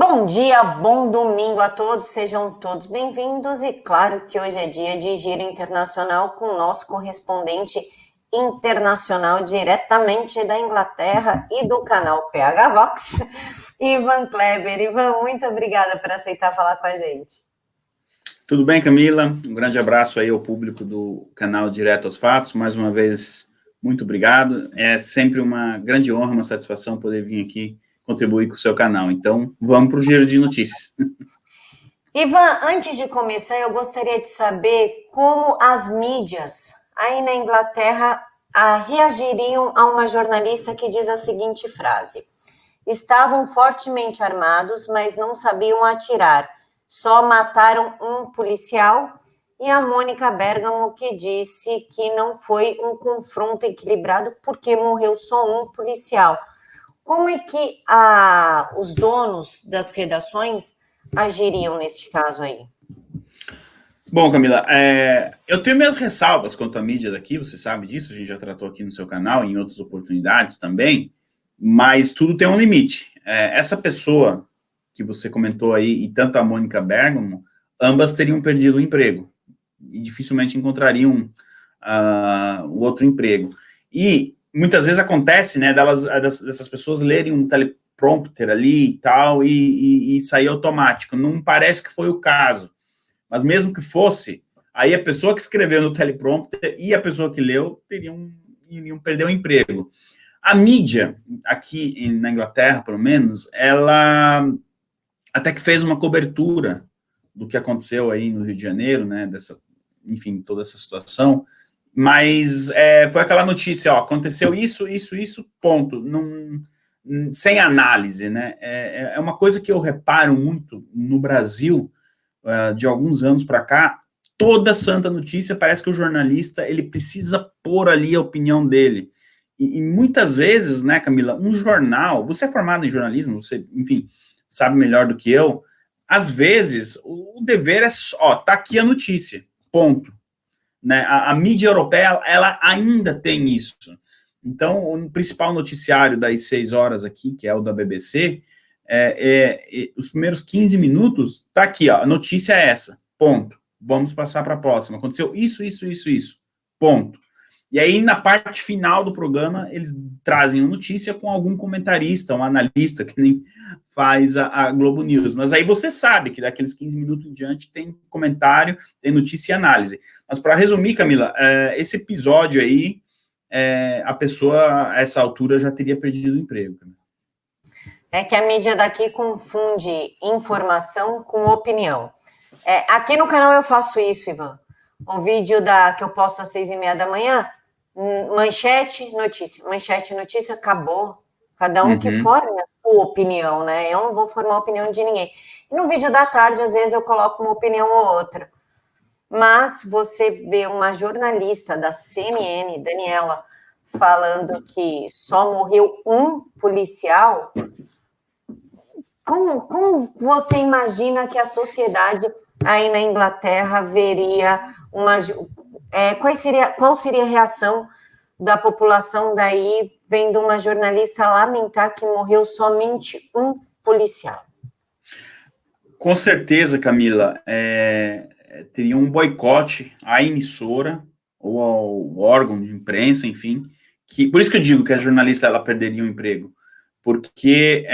Bom dia, bom domingo a todos, sejam todos bem-vindos e claro que hoje é dia de Giro Internacional com o nosso correspondente internacional diretamente da Inglaterra e do canal PH Vox, Ivan Kleber. Ivan, muito obrigada por aceitar falar com a gente. Tudo bem, Camila? Um grande abraço aí ao público do canal Direto aos Fatos, mais uma vez, muito obrigado. É sempre uma grande honra, uma satisfação poder vir aqui contribuir com o seu canal. Então, vamos para o giro de notícias. Ivan, antes de começar, eu gostaria de saber como as mídias aí na Inglaterra reagiriam a uma jornalista que diz a seguinte frase: estavam fortemente armados, mas não sabiam atirar, só mataram um policial. E a Mônica Bergamo que disse que não foi um confronto equilibrado porque morreu só um policial. Como é que os donos das redações agiriam nesse caso aí? Bom, Camila, eu tenho minhas ressalvas quanto à mídia daqui, você sabe disso, a gente já tratou aqui no seu canal, em outras oportunidades também, mas tudo tem um limite. Essa pessoa que você comentou aí, e tanto a Mônica Bergamo, ambas teriam perdido o emprego, e dificilmente encontrariam o outro emprego. E muitas vezes acontece, né, dessas pessoas lerem um teleprompter ali e tal, e sair automático. Não parece que foi o caso. Mas mesmo que fosse, aí a pessoa que escreveu no teleprompter e a pessoa que leu iriam perder o emprego. A mídia, aqui na Inglaterra, pelo menos, ela até que fez uma cobertura do que aconteceu aí no Rio de Janeiro, né, enfim, toda essa situação, mas foi aquela notícia, ó, aconteceu isso, ponto, sem análise, né, é uma coisa que eu reparo muito no Brasil, de alguns anos para cá, toda santa notícia parece que o jornalista, ele precisa pôr ali a opinião dele, e muitas vezes, né, Camila, um jornal, você é formado em jornalismo, você, enfim, sabe melhor do que eu, às vezes, o dever é só, tá aqui a notícia, ponto. Né? A mídia europeia, ela ainda tem isso. Então, o principal noticiário das 6 horas aqui, que é o da BBC, os primeiros 15 minutos, tá aqui, ó, a notícia é essa, ponto. Vamos passar para a próxima. Aconteceu isso, ponto. E aí, na parte final do programa, eles trazem a notícia com algum comentarista, um analista, que nem faz a Globo News. Mas aí você sabe que daqueles 15 minutos em diante tem comentário, tem notícia e análise. Mas para resumir, Camila, esse episódio aí, a pessoa, a essa altura, já teria perdido o emprego. É que a mídia daqui confunde informação com opinião. Aqui no canal eu faço isso, Ivan. Um vídeo que eu posto às 6h30 da manhã, manchete, notícia, acabou. Cada um que forme a sua opinião, né? Eu não vou formar a opinião de ninguém. E no vídeo da tarde, às vezes, eu coloco uma opinião ou outra. Mas você vê uma jornalista da CNN, Daniela, falando que só morreu um policial. Como você imagina que a sociedade aí na Inglaterra veria qual seria a reação da população daí vendo uma jornalista lamentar que morreu somente um policial? Com certeza, Camila, teria um boicote à emissora ou ao órgão de imprensa, enfim, por isso que eu digo que a jornalista ela perderia o emprego, porque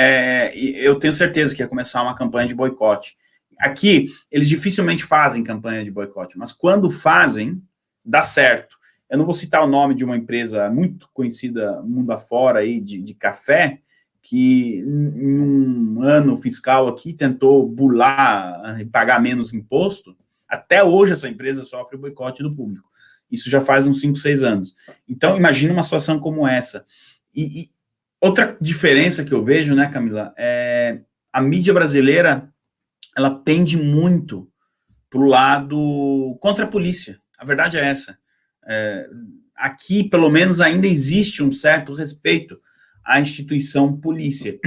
eu tenho certeza que ia começar uma campanha de boicote. Aqui, eles dificilmente fazem campanha de boicote, mas quando fazem, dá certo. Eu não vou citar o nome de uma empresa muito conhecida mundo afora aí, de café, que em um ano fiscal aqui tentou burlar e pagar menos imposto. Até hoje essa empresa sofre o boicote do público. Isso já faz uns 5, 6 anos. Então, imagina uma situação como essa. E outra diferença que eu vejo, né, Camila, a mídia brasileira, ela pende muito para o lado contra a polícia. A verdade é essa. Aqui, pelo menos, ainda existe um certo respeito à instituição polícia,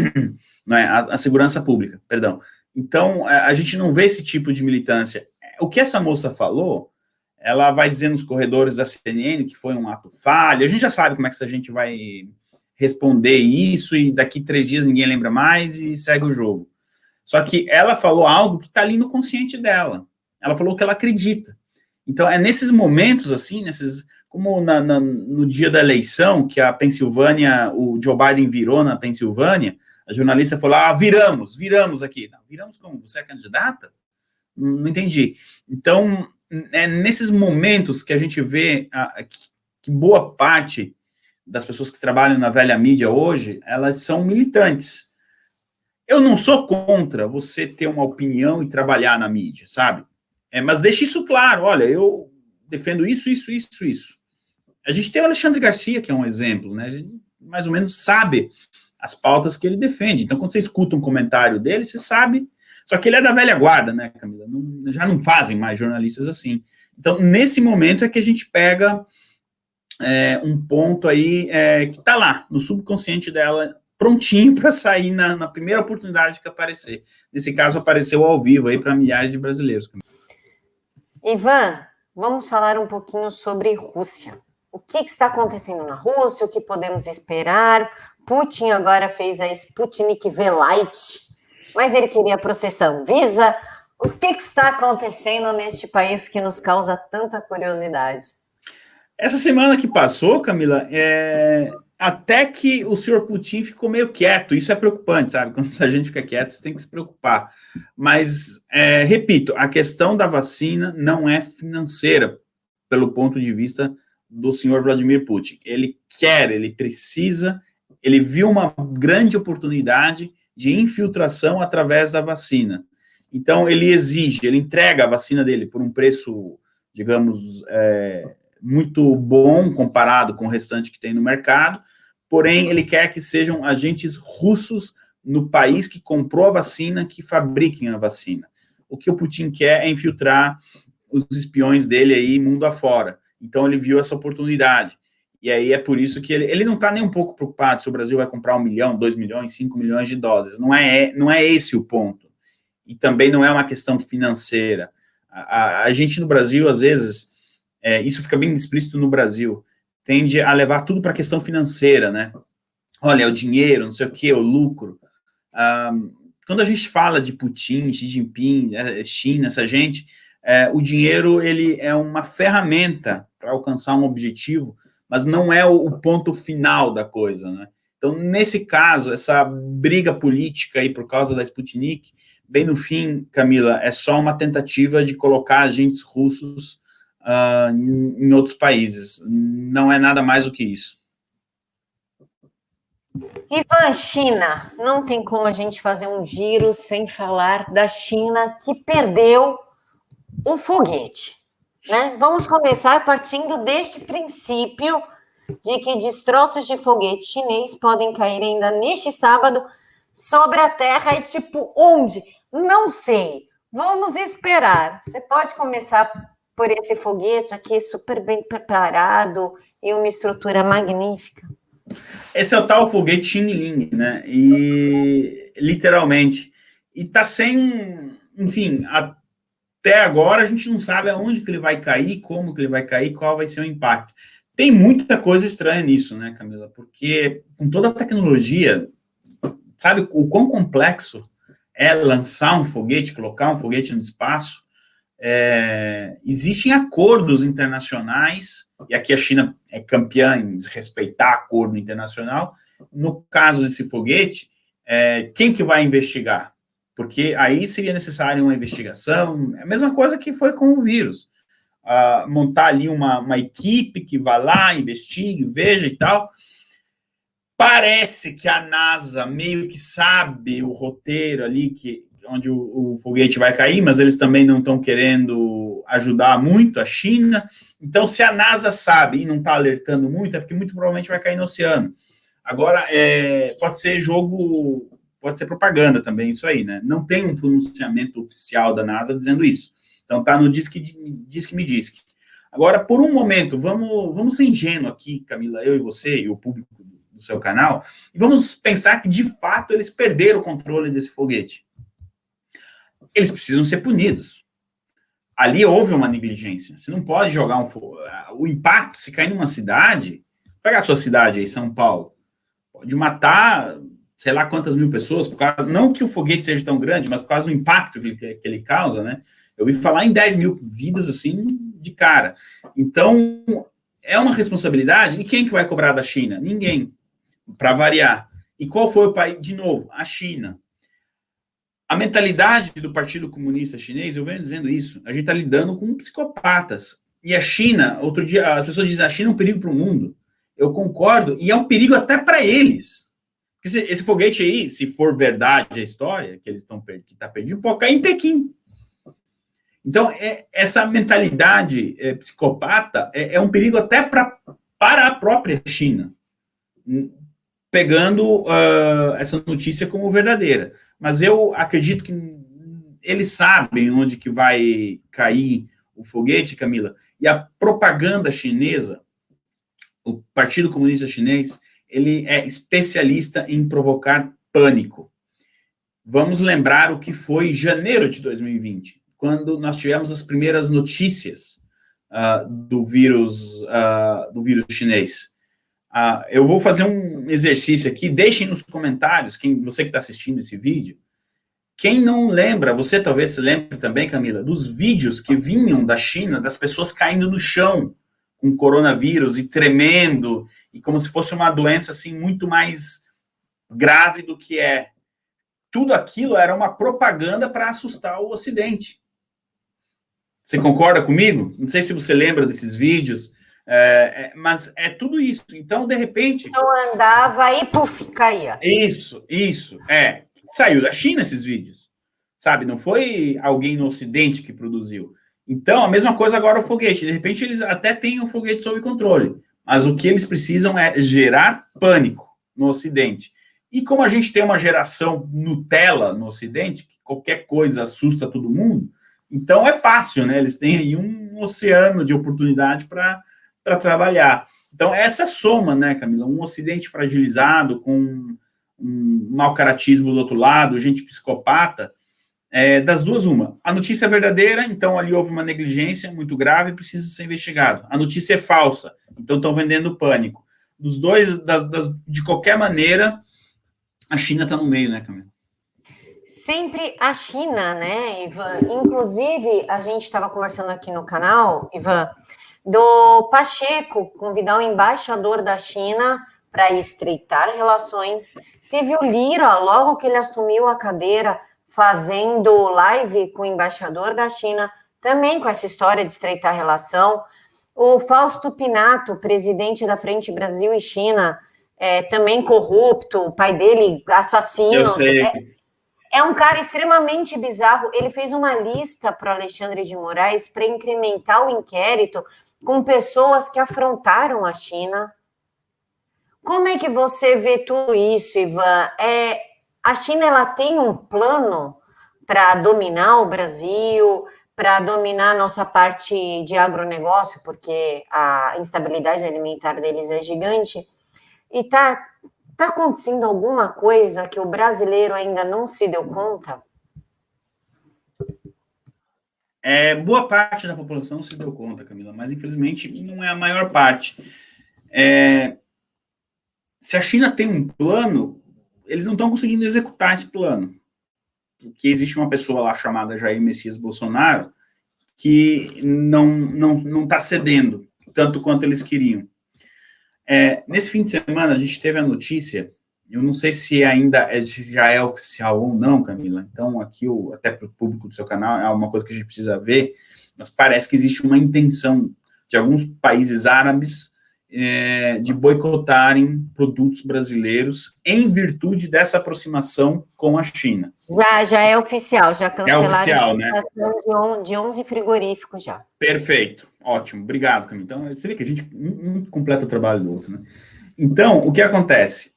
né, a segurança pública, perdão. Então, a gente não vê esse tipo de militância. O que essa moça falou, ela vai dizer nos corredores da CNN que foi um ato falho, a gente já sabe como é que a gente vai responder isso, e daqui 3 dias ninguém lembra mais e segue o jogo. Só que ela falou algo que está ali no consciente dela. Ela falou que ela acredita. Então, é nesses momentos, assim, como no dia da eleição, que a Pensilvânia, o Joe Biden virou na Pensilvânia, a jornalista falou, viramos aqui. Não, viramos como? Você é candidata? Não entendi. Então, é nesses momentos que a gente vê que boa parte das pessoas que trabalham na velha mídia hoje, elas são militantes. Eu não sou contra você ter uma opinião e trabalhar na mídia, sabe? Mas deixe isso claro, olha, eu defendo isso. A gente tem o Alexandre Garcia, que é um exemplo, né? A gente mais ou menos sabe as pautas que ele defende. Então, quando você escuta um comentário dele, você sabe. Só que ele é da velha guarda, né, Camila? Já não fazem mais jornalistas assim. Então, nesse momento é que a gente pega um ponto aí que está lá, no subconsciente dela, prontinho para sair na primeira oportunidade que aparecer. Nesse caso, apareceu ao vivo aí para milhares de brasileiros. Ivan, vamos falar um pouquinho sobre Rússia. O que está acontecendo na Rússia? O que podemos esperar? Putin agora fez a Sputnik V Light, mas ele queria processar Anvisa. O que está acontecendo neste país que nos causa tanta curiosidade? Essa semana que passou, Camila, até que o senhor Putin ficou meio quieto. Isso é preocupante, sabe? Quando a gente fica quieto, você tem que se preocupar. Mas, repito, a questão da vacina não é financeira, pelo ponto de vista do senhor Vladimir Putin. Ele quer, ele precisa, ele viu uma grande oportunidade de infiltração através da vacina. Então, ele exige, ele entrega a vacina dele por um preço, digamos, muito bom comparado com o restante que tem no mercado, porém, ele quer que sejam agentes russos no país que comprou a vacina, que fabriquem a vacina. O que o Putin quer é infiltrar os espiões dele aí mundo afora. Então, ele viu essa oportunidade. E aí é por isso que ele não está nem um pouco preocupado se o Brasil vai comprar 1 milhão, 2 milhões, 5 milhões de doses. Não é esse o ponto. E também não é uma questão financeira. A gente no Brasil, às vezes, isso fica bem explícito no Brasil, tende a levar tudo para a questão financeira, né? Olha, é o dinheiro, não sei o quê, o lucro. Quando a gente fala de Putin, Xi Jinping, China, essa gente, o dinheiro ele é uma ferramenta para alcançar um objetivo, mas não é o ponto final da coisa, né? Então, nesse caso, essa briga política aí por causa da Sputnik, bem no fim, Camila, é só uma tentativa de colocar agentes russos em outros países. Não é nada mais do que isso. Ivan, China. Não tem como a gente fazer um giro sem falar da China, que perdeu o foguete, né? Vamos começar partindo deste princípio de que destroços de foguete chinês podem cair ainda neste sábado sobre a Terra e tipo, onde? Não sei. Vamos esperar. Você pode começar por esse foguete aqui super bem preparado e uma estrutura magnífica. Esse é o tal foguete Xinling, né? E literalmente. E tá sem, enfim, até agora a gente não sabe aonde que ele vai cair, como que ele vai cair, qual vai ser o impacto. Tem muita coisa estranha nisso, né, Camila? Porque com toda a tecnologia, sabe o quão complexo é lançar um foguete, colocar um foguete no espaço? Existem acordos internacionais, e aqui a China é campeã em desrespeitar acordo internacional. No caso desse foguete, quem que vai investigar? Porque aí seria necessário uma investigação, é a mesma coisa que foi com o vírus. Montar ali uma equipe que vá lá, investigue, veja e tal. Parece que a NASA meio que sabe o roteiro ali, onde o foguete vai cair, mas eles também não estão querendo ajudar muito a China. Então, se a NASA sabe e não está alertando muito, é porque muito provavelmente vai cair no oceano. Agora, pode ser pode ser propaganda também, isso aí, né? Não tem um pronunciamento oficial da NASA dizendo isso. Então, tá no diz que me diz. Agora, por um momento, vamos ser ingênuos aqui, Camila, eu e você, e o público do seu canal, e vamos pensar que, de fato, eles perderam o controle desse foguete. Eles precisam ser punidos. Ali houve uma negligência. Você não pode jogar o impacto, se cair numa cidade, pega a sua cidade aí, São Paulo, pode matar sei lá quantas mil pessoas, por causa, não que o foguete seja tão grande, mas por causa do impacto que ele causa, né? Eu ouvi falar em 10 mil vidas, assim, de cara. Então, é uma responsabilidade, e quem que vai cobrar da China? Ninguém, para variar. E qual foi o país? De novo, a China. A mentalidade do Partido Comunista Chinês, eu venho dizendo isso, a gente está lidando com psicopatas. E a China, outro dia, as pessoas dizem, a China é um perigo para o mundo. Eu concordo, e é um perigo até para eles. Esse foguete aí, se for verdade a história, que eles estão que está perdido, pode cair em Pequim. Então, essa mentalidade psicopata é um perigo até para a própria China, pegando essa notícia como verdadeira. Mas eu acredito que eles sabem onde que vai cair o foguete, Camila, e a propaganda chinesa, o Partido Comunista Chinês, ele é especialista em provocar pânico. Vamos lembrar o que foi janeiro de 2020, quando nós tivemos as primeiras notícias do vírus chinês. Eu vou fazer um exercício aqui, deixem nos comentários, você que está assistindo esse vídeo, quem não lembra, você talvez se lembre também, Camila, dos vídeos que vinham da China, das pessoas caindo no chão com coronavírus e tremendo, e como se fosse uma doença assim muito mais grave do que é. Tudo aquilo era uma propaganda para assustar o Ocidente. Você concorda comigo? Não sei se você lembra desses vídeos, mas é tudo isso. Então, de repente... Eu andava e puf, caía. Isso. Saiu da China esses vídeos, sabe? Não foi alguém no Ocidente que produziu. Então, a mesma coisa agora o foguete. De repente, eles até têm o foguete sob controle, mas o que eles precisam é gerar pânico no Ocidente. E como a gente tem uma geração Nutella no Ocidente, que qualquer coisa assusta todo mundo, então é fácil, né? Eles têm aí um oceano de oportunidade para trabalhar. Então, essa soma, né, Camila? Um Ocidente fragilizado, com um mau caratismo do outro lado, gente psicopata, das duas, uma. A notícia é verdadeira, então ali houve uma negligência muito grave, precisa ser investigado. A notícia é falsa, então estão vendendo pânico. Dos dois, de qualquer maneira, a China está no meio, né, Camila? Sempre a China, né, Ivan? Inclusive, a gente estava conversando aqui no canal, Ivan, do Pacheco convidar o embaixador da China para estreitar relações. Teve o Lira, logo que ele assumiu a cadeira, fazendo live com o embaixador da China, também com essa história de estreitar relação. O Fausto Pinato, presidente da Frente Brasil e China, também corrupto, o pai dele assassino. Eu sei. É um cara extremamente bizarro. Ele fez uma lista para o Alexandre de Moraes para incrementar o inquérito com pessoas que afrontaram a China. Como é que você vê tudo isso, Ivan? A China ela tem um plano para dominar o Brasil, para dominar a nossa parte de agronegócio, porque a instabilidade alimentar deles é gigante. E está acontecendo alguma coisa que o brasileiro ainda não se deu conta? Boa parte da população se deu conta, Camila, mas infelizmente não é a maior parte. Se a China tem um plano, eles não estão conseguindo executar esse plano. Porque existe uma pessoa lá chamada Jair Messias Bolsonaro que não está cedendo tanto quanto eles queriam. Nesse fim de semana, a gente teve a notícia, eu não sei se ainda já é oficial ou não, Camila, então aqui, até para o público do seu canal, é uma coisa que a gente precisa ver, mas parece que existe uma intenção de alguns países árabes de boicotarem produtos brasileiros em virtude dessa aproximação com a China. Já é oficial, já cancelaram oficial, a exportação de 11 frigoríficos já. Perfeito, ótimo, obrigado, Camila. Então, você vê que a gente um completa o trabalho do outro, né? Então, o que acontece?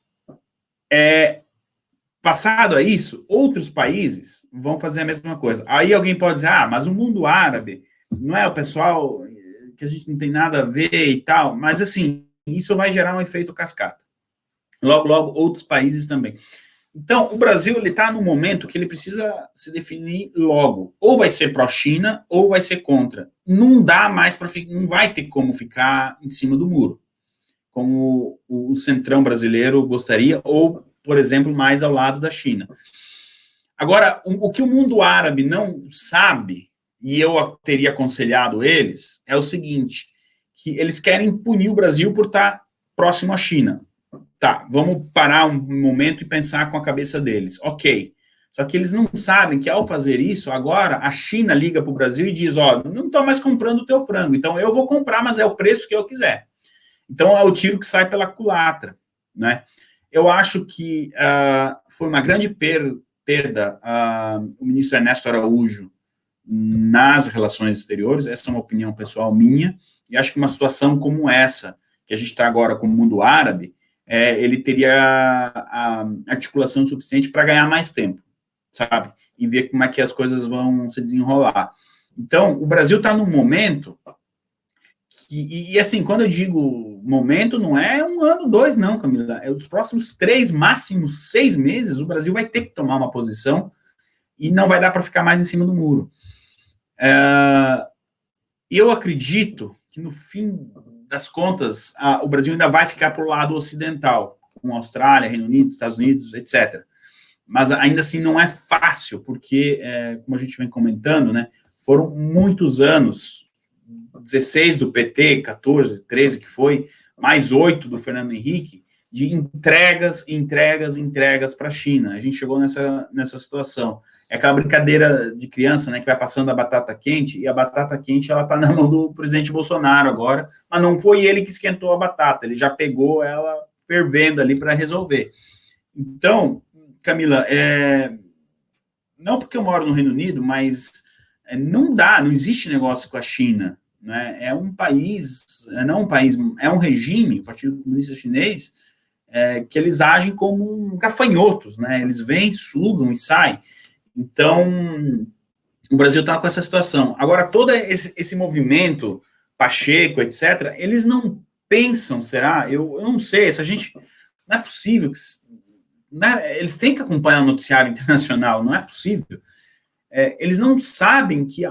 Passado a isso, outros países vão fazer a mesma coisa. Aí alguém pode dizer, mas o mundo árabe não é o pessoal que a gente não tem nada a ver e tal, mas assim, isso vai gerar um efeito cascata. Logo, logo, outros países também. Então, o Brasil, ele está no momento que ele precisa se definir logo. Ou vai ser pró-China, ou vai ser contra. Não dá mais para ficar, não vai ter como ficar em cima do muro, como o centrão brasileiro gostaria, ou por exemplo, mais ao lado da China. Agora, o que o mundo árabe não sabe, e eu teria aconselhado eles, é o seguinte, que eles querem punir o Brasil por estar próximo à China. Tá, vamos parar um momento e pensar com a cabeça deles. Ok. Só que eles não sabem que, ao fazer isso, agora a China liga para o Brasil e diz, ó, não estou mais comprando o teu frango, então eu vou comprar, mas é o preço que eu quiser. Então, é o tiro que sai pela culatra, né? Eu acho que foi uma grande perda o ministro Ernesto Araújo nas relações exteriores, essa é uma opinião pessoal minha, e acho que uma situação como essa, que a gente está agora com o mundo árabe, ele teria a articulação suficiente para ganhar mais tempo, sabe? E ver como é que as coisas vão se desenrolar. Então, o Brasil está num momento que, e assim, quando eu digo momento, não é 1 ano, 2, não, Camila, é os próximos 3, máximo 6 meses, o Brasil vai ter que tomar uma posição e não vai dar para ficar mais em cima do muro. Eu acredito que, no fim das contas, o Brasil ainda vai ficar para o lado ocidental, com Austrália, Reino Unido, Estados Unidos, etc. Mas ainda assim não é fácil, porque, como a gente vem comentando, né, foram muitos anos, 16 do PT, 14, 13 que foi, mais 8 do Fernando Henrique, de entregas para a China. A gente chegou nessa situação. É aquela brincadeira de criança, né, que vai passando a batata quente, e a batata quente, ela está na mão do presidente Bolsonaro agora, mas não foi ele que esquentou a batata, ele já pegou ela fervendo ali para resolver. Então, Camila, não porque eu moro no Reino Unido, mas não existe negócio com a China, né? É um país, é um regime, o Partido Comunista Chinês, que eles agem como gafanhotos, né? Eles vêm, sugam e saem. Então, o Brasil está com essa situação. Agora, todo esse movimento, Pacheco, etc., eles não pensam, será? Eu não sei, essa gente, não é possível que... Né, eles têm que acompanhar o noticiário internacional, não é possível. Eles não sabem que,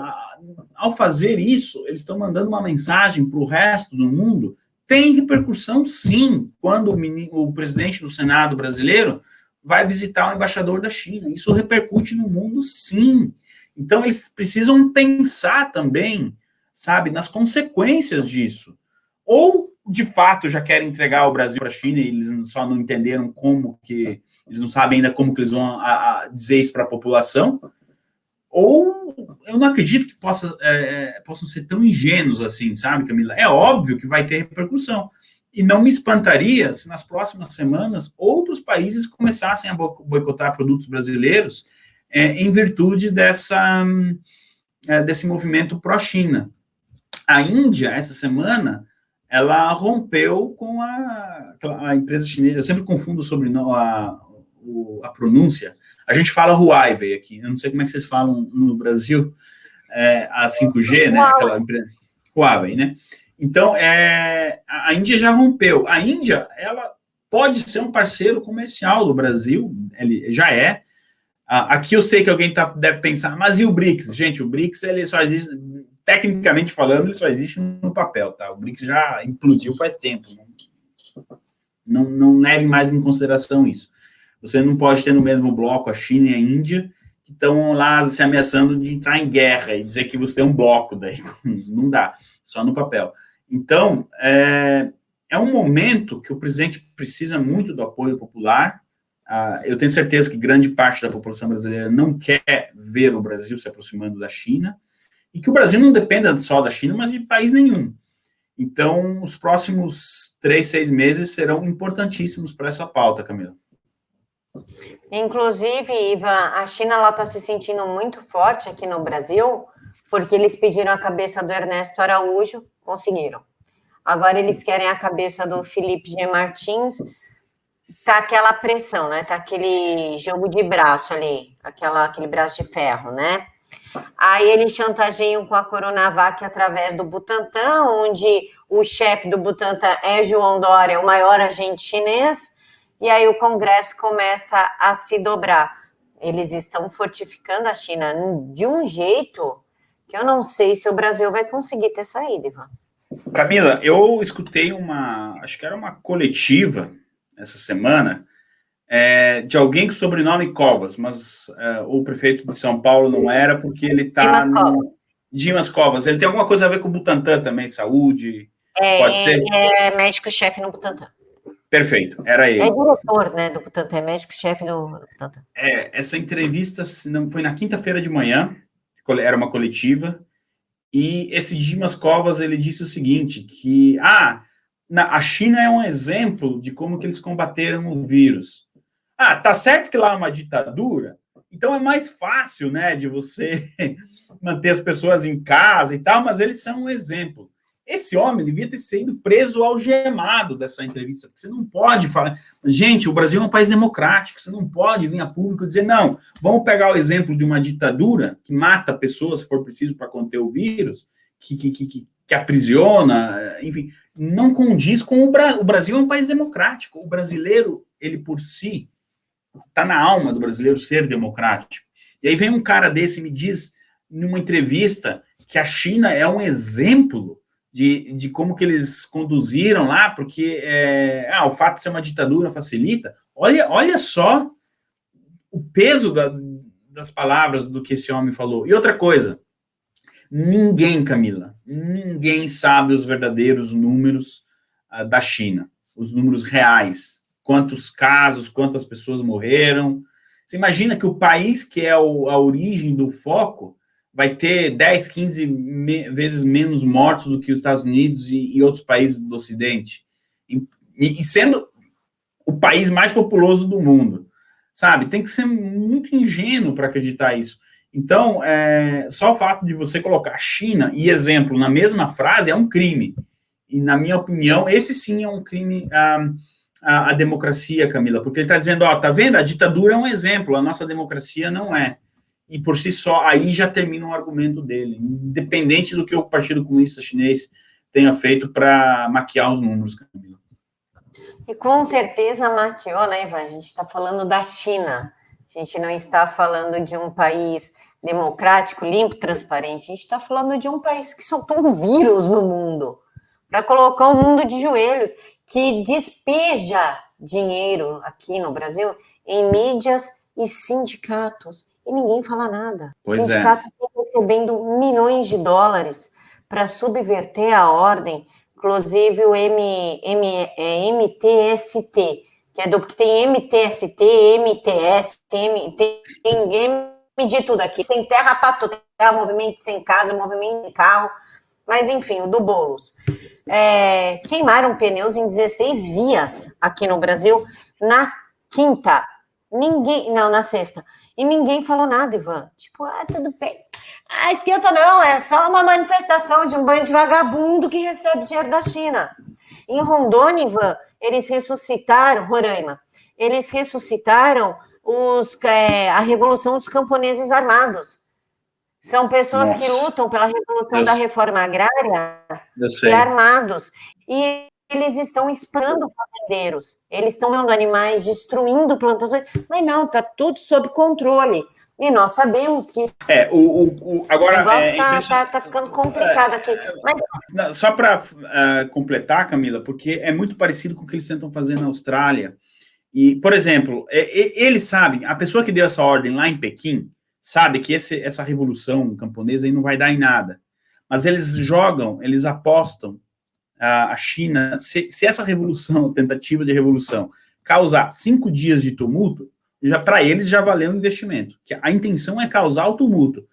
ao fazer isso, eles estão mandando uma mensagem para o resto do mundo. Tem repercussão, sim, quando o presidente do Senado brasileiro vai visitar o embaixador da China. Isso repercute no mundo, sim. Então, eles precisam pensar também, sabe, nas consequências disso. Ou, de fato, já querem entregar o Brasil para a China e eles só não entenderam como que... Eles não sabem ainda como que eles vão dizer isso para a população. Ou eu não acredito que possam ser tão ingênuos assim, sabe, Camila? É óbvio que vai ter repercussão. E não me espantaria se nas próximas semanas outros países começassem a boicotar produtos brasileiros em virtude desse movimento pró-China. A Índia, essa semana, ela rompeu com a empresa chinesa. Eu sempre confundo a pronúncia. A gente fala Huawei aqui. Eu não sei como é que vocês falam no Brasil, a 5G, né? Aquela empresa Huawei, né? Então, a Índia já rompeu. A Índia, ela pode ser um parceiro comercial do Brasil, ele já é. Aqui eu sei que alguém deve pensar, mas e o BRICS? Gente, o BRICS, ele só existe, tecnicamente falando, ele só existe no papel, tá? O BRICS já implodiu faz tempo. Não leve mais em consideração isso. Você não pode ter no mesmo bloco a China e a Índia, que estão lá se ameaçando de entrar em guerra e dizer que você tem um bloco daí. Não dá, só no papel. Então, é um momento que o presidente precisa muito do apoio popular. Eu tenho certeza que grande parte da população brasileira não quer ver o Brasil se aproximando da China, e que o Brasil não dependa só da China, mas de país nenhum. Então, os próximos 3, 6 meses serão importantíssimos para essa pauta, Camila. Inclusive, Ivan, a China está se sentindo muito forte aqui no Brasil, porque eles pediram a cabeça do Ernesto Araújo, conseguiram. Agora eles querem a cabeça do Felipe G. Martins, tá aquela pressão, né? Tá aquele jogo de braço ali, aquele braço de ferro, né? Aí eles chantageiam com a Coronavac através do Butantan, onde o chefe do Butantan é João Dória, o maior agente chinês, e aí o Congresso começa a se dobrar. Eles estão fortificando a China de um jeito que eu não sei se o Brasil vai conseguir ter saída, Ivan. Camila, eu escutei acho que era uma coletiva essa semana, de alguém com sobrenome Covas, mas o prefeito de São Paulo não era, porque ele está no... Dimas Covas. Ele tem alguma coisa a ver com o Butantan também, saúde? Pode ser? É médico-chefe no Butantan. Perfeito, era ele. É diretor, né, do Butantan, é médico-chefe do Butantan. Essa entrevista foi na quinta-feira de manhã, era uma coletiva, e esse Dimas Covas, ele disse o seguinte, que a China é um exemplo de como que eles combateram o vírus. Tá certo que lá é uma ditadura, então é mais fácil, né, de você manter as pessoas em casa e tal, mas eles são um exemplo. Esse homem devia ter sido preso algemado dessa entrevista, porque você não pode falar... Gente, o Brasil é um país democrático, você não pode vir a público e dizer, não, vamos pegar o exemplo de uma ditadura que mata pessoas, se for preciso, para conter o vírus, que aprisiona, enfim, não condiz com o Brasil é um país democrático. O brasileiro, ele por si, está na alma do brasileiro ser democrático. E aí vem um cara desse e me diz, numa entrevista, que a China é um exemplo de como que eles conduziram lá, porque o fato de ser uma ditadura facilita. Olha só o peso das palavras do que esse homem falou. E outra coisa, Camila, ninguém sabe os verdadeiros números da China, os números reais, quantos casos, quantas pessoas morreram. Você imagina que o país que é a origem do foco vai ter 10, 15 vezes menos mortos do que os Estados Unidos e outros países do Ocidente. E sendo o país mais populoso do mundo, sabe? Tem que ser muito ingênuo para acreditar isso. Então, só o fato de você colocar China e exemplo na mesma frase é um crime. E, na minha opinião, esse sim é um crime à democracia, Camila, porque ele está dizendo, tá vendo? A ditadura é um exemplo, a nossa democracia não é. E por si só, aí já termina o argumento dele, independente do que o Partido Comunista Chinês tenha feito para maquiar os números, Camila. E com certeza maquiou, né, Ivan? A gente está falando da China, a gente não está falando de um país democrático, limpo, transparente, a gente está falando de um país que soltou um vírus no mundo, para colocar o mundo de joelhos, que despeja dinheiro aqui no Brasil em mídias e sindicatos. E ninguém fala nada. Pois sindicato recebendo milhões de dólares para subverter a ordem, inclusive o MTST, que tem MTST, MTS, tem M de tudo aqui, sem terra para tocar, movimento sem casa, movimento em carro, mas enfim, o do Boulos. Queimaram pneus em 16 vias aqui no Brasil na quinta, na sexta. E ninguém falou nada, Ivan. Tipo, tudo bem. Esquenta não, é só uma manifestação de um bando de vagabundo que recebe dinheiro da China. Em Rondônia, Ivan, eles ressuscitaram, Roraima, eles ressuscitaram a Revolução dos Camponeses Armados. São pessoas que lutam pela revolução da reforma agrária e armados. E eles estão espantando fazendeiros, eles estão dando animais, destruindo plantações, mas não, está tudo sob controle. E nós sabemos que agora, o negócio está ficando complicado aqui. Mas... Só para completar, Camila, porque é muito parecido com o que eles tentam fazer na Austrália. E, por exemplo, eles sabem, a pessoa que deu essa ordem lá em Pequim, sabe que essa revolução camponesa aí não vai dar em nada. Mas eles apostam a China, se essa revolução, tentativa de revolução, causar 5 dias de tumulto, para eles já valeu o investimento. Que a intenção é causar o tumulto.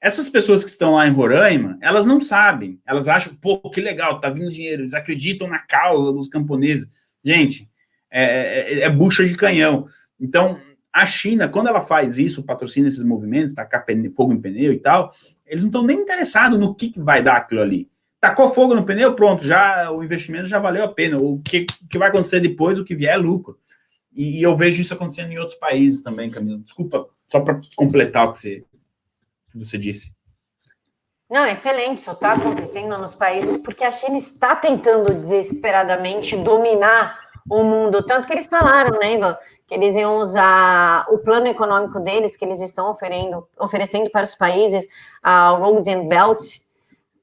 Essas pessoas que estão lá em Roraima, elas não sabem, elas acham, que legal, tá vindo dinheiro, eles acreditam na causa dos camponeses. Gente, é bucha de canhão. Então, a China, quando ela faz isso, patrocina esses movimentos, tacar fogo em pneu e tal, eles não estão nem interessados no que vai dar aquilo ali. Tacou fogo no pneu, pronto, já o investimento já valeu a pena. O que vai acontecer depois, o que vier é lucro. E eu vejo isso acontecendo em outros países também, Camila. Desculpa, só para completar o que você disse. Não, excelente, isso está acontecendo nos países, porque a China está tentando desesperadamente dominar o mundo, tanto que eles falaram, né, Ivan, que eles iam usar o plano econômico deles, que eles estão oferecendo para os países, a Road and Belt,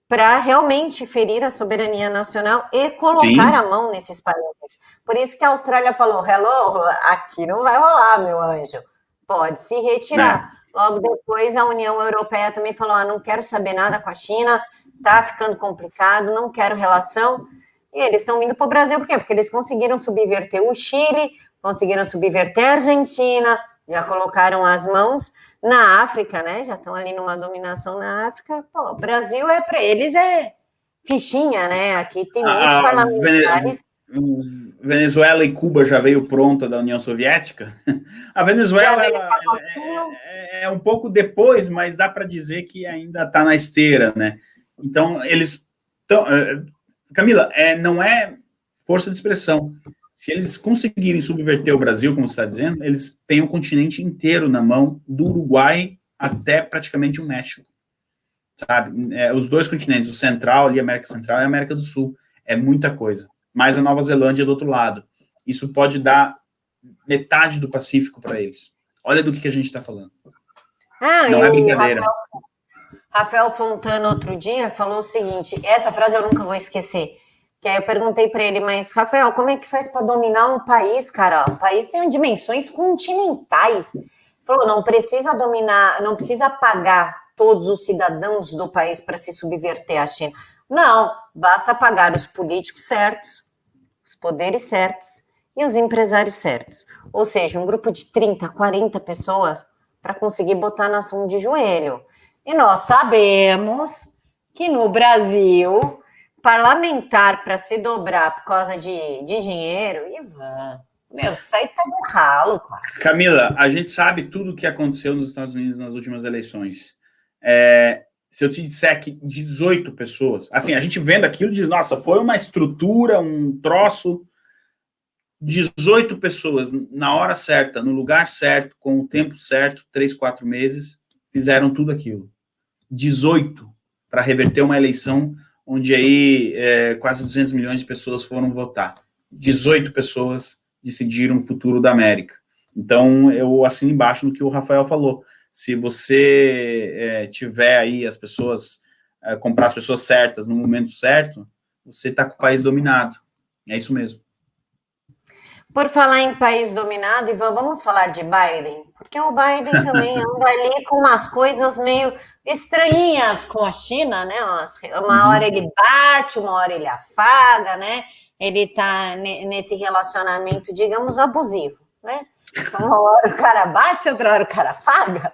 para realmente ferir a soberania nacional e colocar Sim, a mão nesses países. Por isso que a Austrália falou: hello, aqui não vai rolar, meu anjo, pode se né? retirar. Logo depois, a União Europeia também falou: não quero saber nada com a China, tá ficando complicado, não quero relação. E eles estão vindo para o Brasil, por quê? Porque eles conseguiram subverter o Chile, conseguiram subverter a Argentina, já colocaram as mãos na África, né? Já estão ali numa dominação na África. Pô, o Brasil para eles é fichinha, né? Aqui tem muitos A parlamentares. Venezuela e Cuba já veio pronta da União Soviética. A Já Venezuela veio ela pacotinho. é um pouco depois, mas dá para dizer que ainda está na esteira, né? Então eles estão, Camila, não é força de expressão. Se eles conseguirem subverter o Brasil, como você está dizendo, eles têm o continente inteiro na mão, do Uruguai até praticamente o México, sabe? Os dois continentes, o Central, ali, América Central e a América do Sul. É muita coisa. Mais a Nova Zelândia do outro lado. Isso pode dar metade do Pacífico para eles. Olha do que a gente está falando. E Não é o brincadeira. Rafael Fontana, outro dia, falou o seguinte: essa frase eu nunca vou esquecer. Que aí eu perguntei para ele, mas Rafael, como é que faz para dominar um país, cara? O país tem dimensões continentais. Ele falou, não precisa dominar, não precisa pagar todos os cidadãos do país para se subverter à China. Não, basta pagar os políticos certos, os poderes certos e os empresários certos. Ou seja, um grupo de 30, 40 pessoas para conseguir botar a nação de joelho. E nós sabemos que no Brasil, parlamentar para se dobrar por causa de dinheiro, Ivan, meu, isso aí tá no ralo, cara. Camila, a gente sabe tudo o que aconteceu nos Estados Unidos nas últimas eleições. Se eu te disser que 18 pessoas, assim, a gente vendo aquilo diz, nossa, foi uma estrutura, um troço. 18 pessoas na hora certa, no lugar certo, com o tempo certo, 3, 4 meses, fizeram tudo aquilo. 18 para reverter uma eleição onde aí quase 200 milhões de pessoas foram votar. 18 pessoas decidiram o futuro da América. Então, eu assino embaixo no que o Rafael falou. Se você tiver aí as pessoas, comprar as pessoas certas no momento certo, você está com o país dominado. É isso mesmo. Por falar em país dominado, Ivan, vamos falar de Biden? Porque o Biden também anda ali com umas coisas meio estranhas com a China, né? Uma hora ele bate, uma hora ele afaga, né? Ele está nesse relacionamento, digamos, abusivo, né? Uma hora o cara bate, outra hora o cara afaga.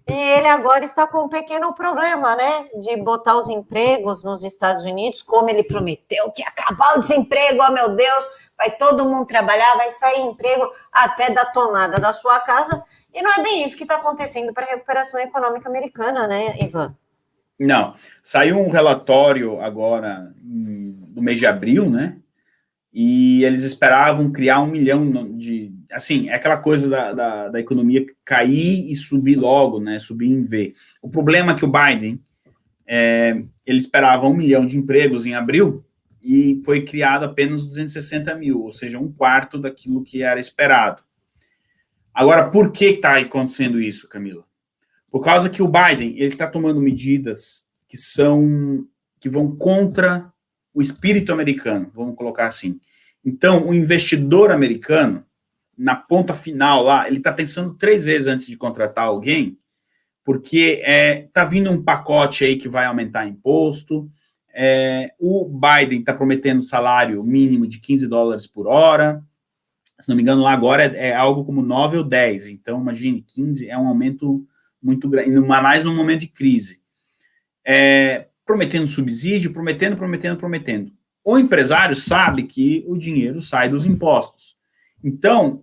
E ele agora está com um pequeno problema, né? De botar os empregos nos Estados Unidos, como ele prometeu que ia acabar o desemprego, oh meu Deus, vai todo mundo trabalhar, vai sair emprego até da tomada da sua casa. E não é bem isso que está acontecendo para a recuperação econômica americana, né, Ivan? Não, saiu um relatório agora no mês de abril, né? E eles esperavam criar 1 milhão de. Assim, é aquela coisa da economia cair e subir logo, né? Subir em V. O problema é que o Biden ele esperava 1 milhão de empregos em abril e foi criado apenas 260 mil, ou seja, um quarto daquilo que era esperado. Agora, por que está acontecendo isso, Camila? Por causa que o Biden ele está tomando medidas que vão contra o espírito americano, vamos colocar assim. Então, o investidor americano, na ponta final lá, ele está pensando 3 vezes antes de contratar alguém, porque está vindo um pacote aí que vai aumentar imposto, o Biden está prometendo salário mínimo de $15 por hora, se não me engano lá agora é algo como 9 ou 10, então imagine, 15 é um aumento muito grande, mais num momento de crise. Prometendo subsídio, prometendo. O empresário sabe que o dinheiro sai dos impostos. Então,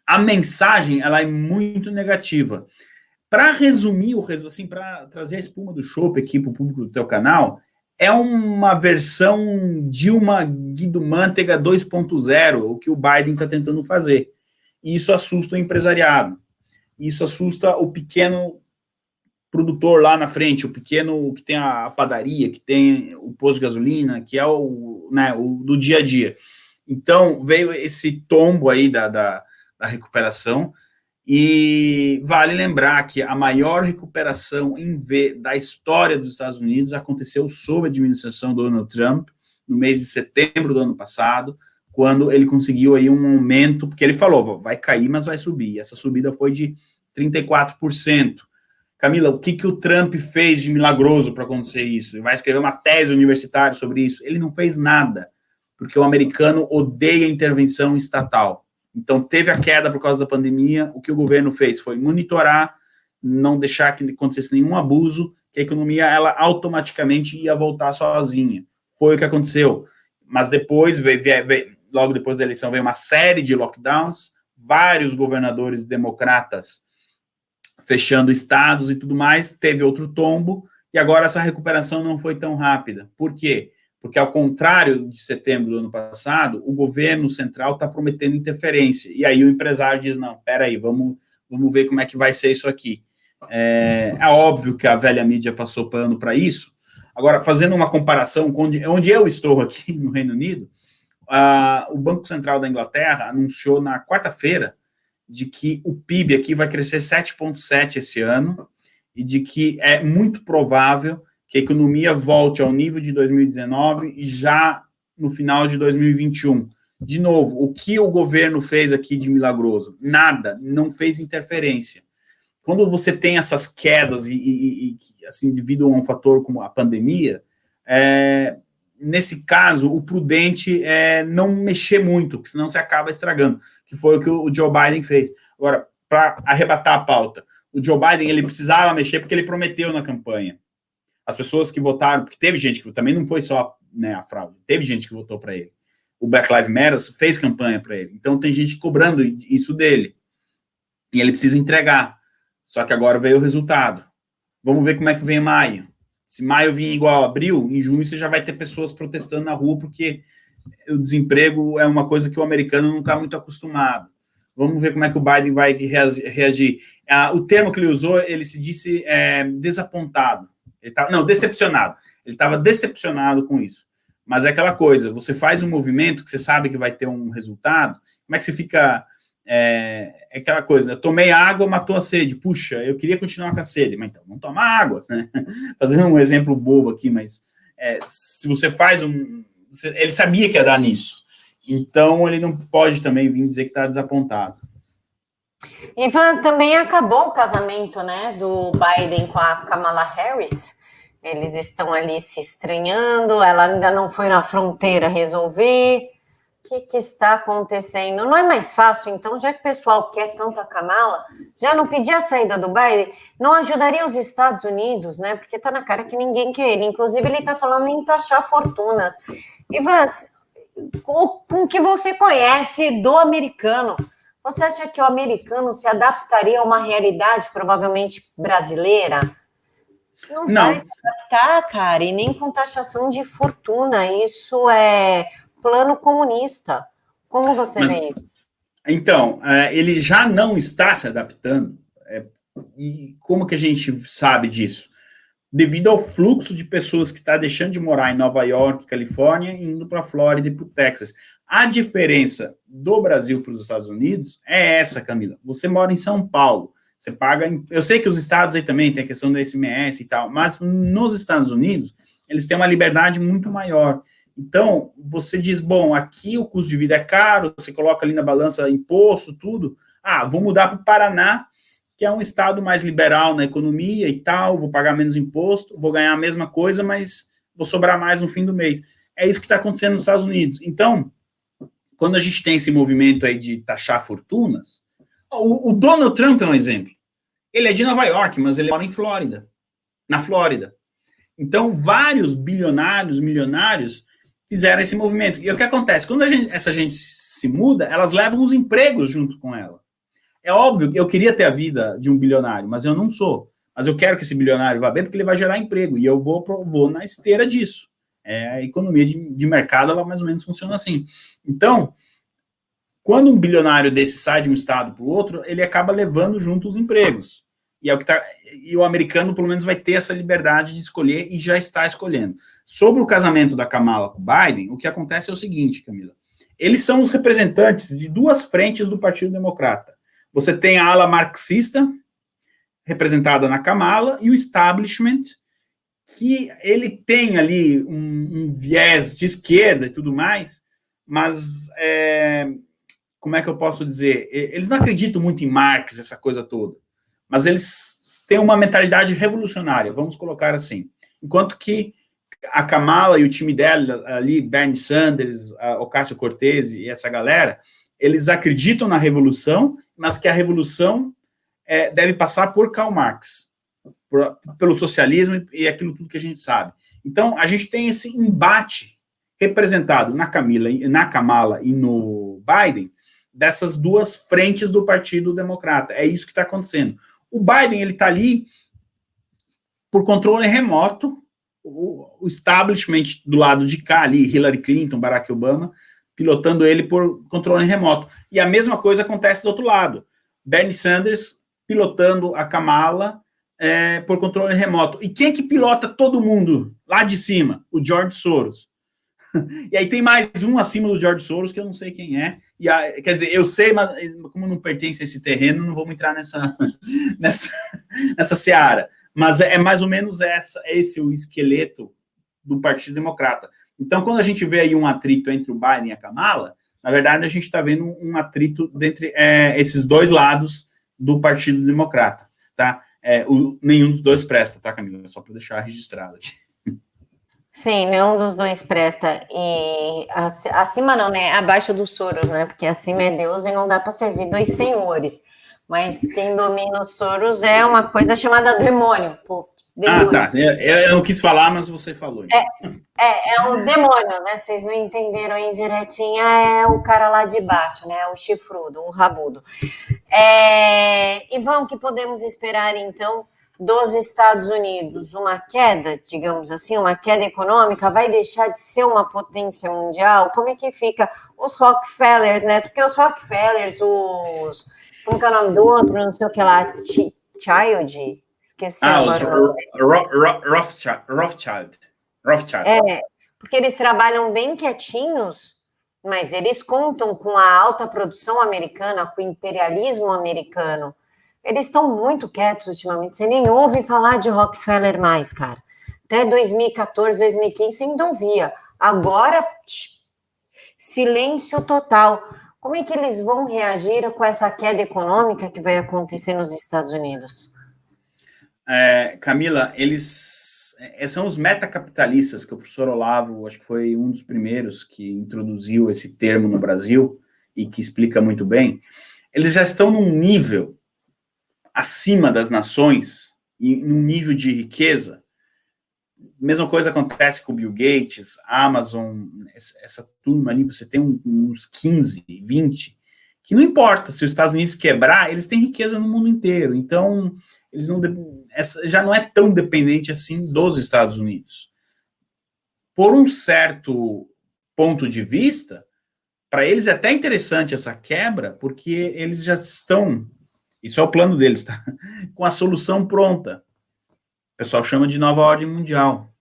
a mensagem ela é muito negativa. Para resumir, assim, para trazer a espuma do chopp aqui para o público do teu canal, é uma versão Dilma Guido Mantega 2.0, o que o Biden está tentando fazer. E isso assusta o empresariado. Isso assusta o pequeno produtor lá na frente, o pequeno que tem a padaria, que tem o posto de gasolina, que é o do dia a dia. Então, veio esse tombo aí da recuperação, E vale lembrar que a maior recuperação em V da história dos Estados Unidos aconteceu sob a administração do Donald Trump, no mês de setembro do ano passado, quando ele conseguiu aí um aumento, porque ele falou, vai cair, mas vai subir. E essa subida foi de 34%. Camila, o que o Trump fez de milagroso para acontecer isso? Ele vai escrever uma tese universitária sobre isso? Ele não fez nada, porque o americano odeia intervenção estatal. Então, teve a queda por causa da pandemia, o que o governo fez foi monitorar, não deixar que acontecesse nenhum abuso, que a economia, ela automaticamente ia voltar sozinha. Foi o que aconteceu. Mas depois, logo depois da eleição, veio uma série de lockdowns, vários governadores democratas fechando estados e tudo mais, teve outro tombo, e agora essa recuperação não foi tão rápida. Por quê? Porque, ao contrário de setembro do ano passado, o governo central está prometendo interferência. E aí o empresário diz, não, peraí, vamos ver como é que vai ser isso aqui. É óbvio que a velha mídia passou pano para isso. Agora, fazendo uma comparação com onde eu estou aqui no Reino Unido, o Banco Central da Inglaterra anunciou na quarta-feira de que o PIB aqui vai crescer 7,7% esse ano e de que é muito provável que a economia volte ao nível de 2019 e já no final de 2021. De novo, o que o governo fez aqui de milagroso? Nada, não fez interferência. Quando você tem essas quedas e assim, devido a um fator como a pandemia, nesse caso, o prudente é não mexer muito, porque senão você acaba estragando, que foi o que o Joe Biden fez. Agora, para arrebatar a pauta, o Joe Biden, ele precisava mexer porque ele prometeu na campanha. As pessoas que votaram, porque teve gente que também não foi só, né, a fraude, teve gente que votou para ele. O Black Lives Matter fez campanha para ele. Então tem gente cobrando isso dele. E ele precisa entregar. Só que agora veio o resultado. Vamos ver como é que vem maio. Se maio vir igual a abril, em junho você já vai ter pessoas protestando na rua, porque o desemprego é uma coisa que o americano não está muito acostumado. Vamos ver como é que o Biden vai reagir. O termo que ele usou, ele se disse desapontado. Decepcionado. Ele estava decepcionado com isso. Mas é aquela coisa, você faz um movimento que você sabe que vai ter um resultado, como é que você fica... É aquela coisa, eu tomei água, matou a sede. Puxa, eu queria continuar com a sede, mas então, não toma água, né? Fazendo um exemplo bobo aqui, mas se você faz ele sabia que ia dar nisso. Então, ele não pode também vir dizer que está desapontado. Ivan, também acabou o casamento, né, do Biden com a Kamala Harris. Eles estão ali se estranhando, ela ainda não foi na fronteira resolver. O que está acontecendo? Não é mais fácil, então, já que o pessoal quer tanto a Kamala, já não pedir a saída do Biden, não ajudaria os Estados Unidos, né? Porque está na cara que ninguém quer ele. Inclusive, ele está falando em taxar fortunas. Ivan, com o que você conhece do americano, você acha que o americano se adaptaria a uma realidade provavelmente brasileira? Não vai se adaptar, cara, e nem com taxação de fortuna. Isso é plano comunista. Como você vê isso? Então, ele já não está se adaptando. E como que a gente sabe disso? Devido ao fluxo de pessoas que está deixando de morar em Nova York, Califórnia, e indo para a Flórida e para o Texas. A diferença do Brasil para os Estados Unidos é essa, Camila. Você mora em São Paulo, você paga... Eu sei que os estados aí também tem a questão do ICMS e tal, mas nos Estados Unidos, eles têm uma liberdade muito maior. Então, você diz, bom, aqui o custo de vida é caro, você coloca ali na balança imposto, tudo. Vou mudar para o Paraná, que é um estado mais liberal na economia e tal, vou pagar menos imposto, vou ganhar a mesma coisa, mas vou sobrar mais no fim do mês. É isso que está acontecendo nos Estados Unidos. Então, quando a gente tem esse movimento aí de taxar fortunas, o Donald Trump é um exemplo. Ele é de Nova York, mas ele mora em Flórida, na Flórida. Então, vários bilionários, milionários, fizeram esse movimento. E o que acontece? Quando essa gente se muda, elas levam os empregos junto com ela. É óbvio que eu queria ter a vida de um bilionário, mas eu não sou. Mas eu quero que esse bilionário vá bem, porque ele vai gerar emprego. E eu vou na esteira disso. A economia de mercado, ela mais ou menos funciona assim. Então, quando um bilionário desse sai de um estado para o outro, ele acaba levando junto os empregos. E o americano, pelo menos, vai ter essa liberdade de escolher e já está escolhendo. Sobre o casamento da Kamala com o Biden, o que acontece é o seguinte, Camila. Eles são os representantes de duas frentes do Partido Democrata. Você tem a ala marxista, representada na Kamala, e o establishment, que ele tem ali um viés de esquerda e tudo mais, mas, como é que eu posso dizer? Eles não acreditam muito em Marx, essa coisa toda, mas eles têm uma mentalidade revolucionária, vamos colocar assim. Enquanto que a Kamala e o time dela ali, Bernie Sanders, Ocasio-Cortez e essa galera, eles acreditam na revolução, mas que a revolução deve passar por Karl Marx, pelo socialismo e aquilo tudo que a gente sabe. Então, a gente tem esse embate representado na Kamala e no Biden, dessas duas frentes do Partido Democrata. É isso que está acontecendo. O Biden, ele está ali por controle remoto, o establishment do lado de cá ali, Hillary Clinton, Barack Obama, pilotando ele por controle remoto. E a mesma coisa acontece do outro lado. Bernie Sanders pilotando a Kamala por controle remoto. E quem que pilota todo mundo lá de cima? O George Soros. E aí tem mais um acima do George Soros, que eu não sei quem é. Quer dizer, eu sei, mas como não pertence a esse terreno, não vamos entrar nessa seara. Mas é mais ou menos esse o esqueleto do Partido Democrata. Então, quando a gente vê aí um atrito entre o Biden e a Kamala, na verdade, a gente está vendo um atrito entre esses dois lados do Partido Democrata, tá? Nenhum dos dois presta, tá, Camila? Só para deixar registrado aqui. Sim, nenhum dos dois presta. E acima não, né? Abaixo dos Soros, né? Porque acima é Deus e não dá para servir dois senhores. Mas quem domina os Soros é uma coisa chamada demônio. Pô, demônio. Tá. Eu não quis falar, mas você falou. Então. É o demônio, né? Vocês não entenderam aí direitinho. É o cara lá de baixo, né? O chifrudo, o rabudo. Ivan, o que podemos esperar, então, dos Estados Unidos? Uma queda, digamos assim, uma queda econômica? Vai deixar de ser uma potência mundial? Como é que fica os Rockefellers, né? Porque os Rockefellers, como que é o nome do outro? Não sei o que lá, Child? Esqueci agora. Rothschild. Porque eles trabalham bem quietinhos, mas eles contam com a alta produção americana, com o imperialismo americano. Eles estão muito quietos ultimamente. Você nem ouve falar de Rockefeller mais, cara. Até 2014, 2015, você ainda ouvia. Agora, silêncio total. Como é que eles vão reagir com essa queda econômica que vai acontecer nos Estados Unidos? Camila, eles são os metacapitalistas, que o professor Olavo, acho que foi um dos primeiros que introduziu esse termo no Brasil e que explica muito bem. Eles já estão num nível acima das nações, e num nível de riqueza. Mesma coisa acontece com o Bill Gates, Amazon, essa turma ali, você tem uns 15, 20, que não importa, se os Estados Unidos quebrar, eles têm riqueza no mundo inteiro, então eles não, já não é tão dependente assim dos Estados Unidos. Por um certo ponto de vista, para eles é até interessante essa quebra, porque eles já estão, isso é o plano deles, tá? Com a solução pronta. O pessoal chama de nova ordem mundial.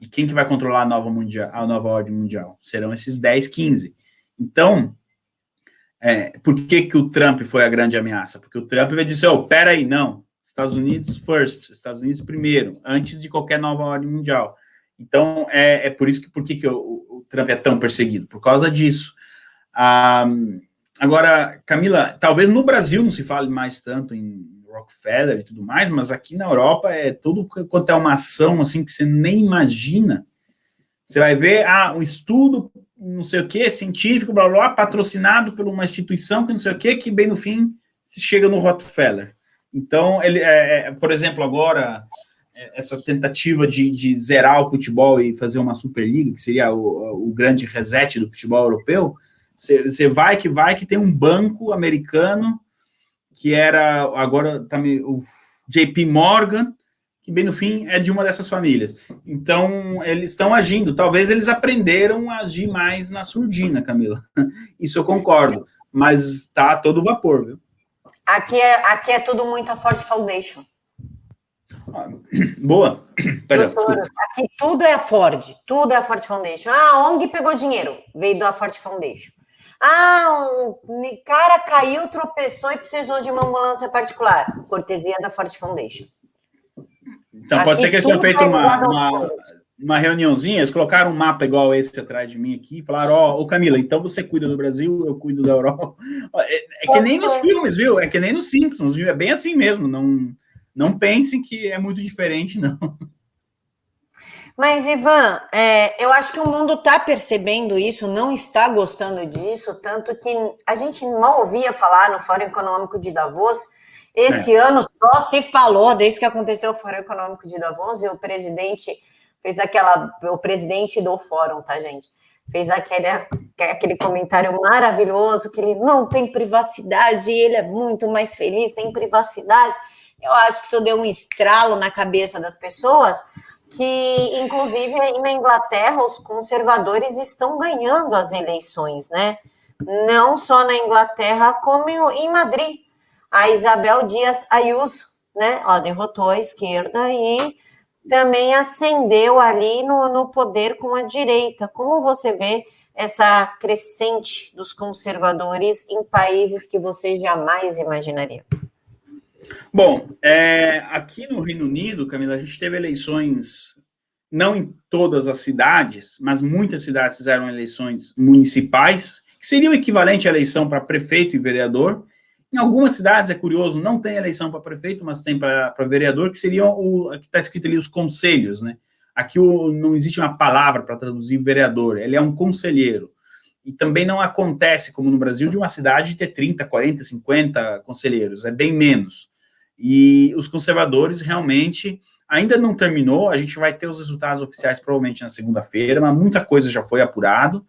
E quem que vai controlar a nova ordem mundial? Serão esses 10, 15. Então, por que o Trump foi a grande ameaça? Porque o Trump vai dizer, peraí, não, Estados Unidos first, Estados Unidos primeiro, antes de qualquer nova ordem mundial. Então, por isso por que o Trump é tão perseguido? Por causa disso. Agora, Camila, talvez no Brasil não se fale mais tanto em Rockefeller e tudo mais, mas aqui na Europa tudo quanto é uma ação assim que você nem imagina. Você vai ver, um estudo, não sei o que, científico, blá, blá, blá, patrocinado por uma instituição que não sei o que bem no fim se chega no Rockefeller. Então, por exemplo, agora, essa tentativa de zerar o futebol e fazer uma Superliga, que seria o grande reset do futebol europeu, você vai que tem um banco americano que era, agora tá o JP Morgan, que bem no fim é de uma dessas famílias. Então, eles estão agindo. Talvez eles aprenderam a agir mais na surdina, Camila. Isso eu concordo. Mas tá a todo vapor, viu? Aqui é tudo muito a Ford Foundation. Boa. Aqui tudo é a Ford Foundation. A ONG pegou dinheiro, veio da Ford Foundation. O cara caiu, tropeçou e precisou de uma ambulância particular. Cortesia da Ford Foundation. Então, pode ser que eles tenham feito uma reuniãozinha, eles colocaram um mapa igual esse atrás de mim aqui, e falaram, ô Camila, então você cuida do Brasil, eu cuido da Europa. É que nem nos filmes, viu? É que nem nos Simpsons, viu? É bem assim mesmo, não pensem que é muito diferente, não. Mas, Ivan, eu acho que o mundo está percebendo isso, não está gostando disso, tanto que a gente mal ouvia falar no Fórum Econômico de Davos. Esse ano só se falou, desde que aconteceu o Fórum Econômico de Davos, e o presidente fez o presidente do fórum, tá, gente? Fez aquele comentário maravilhoso, que ele não tem privacidade, e ele é muito mais feliz, tem privacidade. Eu acho que isso deu um estralo na cabeça das pessoas, que, inclusive, aí na Inglaterra, os conservadores estão ganhando as eleições, né? Não só na Inglaterra, como em Madrid. A Isabel Díaz Ayuso, né? Ela derrotou a esquerda e também ascendeu ali no poder com a direita. Como você vê essa crescente dos conservadores em países que você jamais imaginaria? Bom, aqui no Reino Unido, Camila, a gente teve eleições, não em todas as cidades, mas muitas cidades fizeram eleições municipais, que seria o equivalente à eleição para prefeito e vereador. Em algumas cidades, é curioso, não tem eleição para prefeito, mas tem para vereador, que seriam que está escrito ali os conselhos, né? Aqui não existe uma palavra para traduzir vereador, ele é um conselheiro. E também não acontece, como no Brasil, de uma cidade ter 30, 40, 50 conselheiros, é bem menos. E os conservadores realmente ainda não terminou, a gente vai ter os resultados oficiais provavelmente na segunda-feira, mas muita coisa já foi apurado,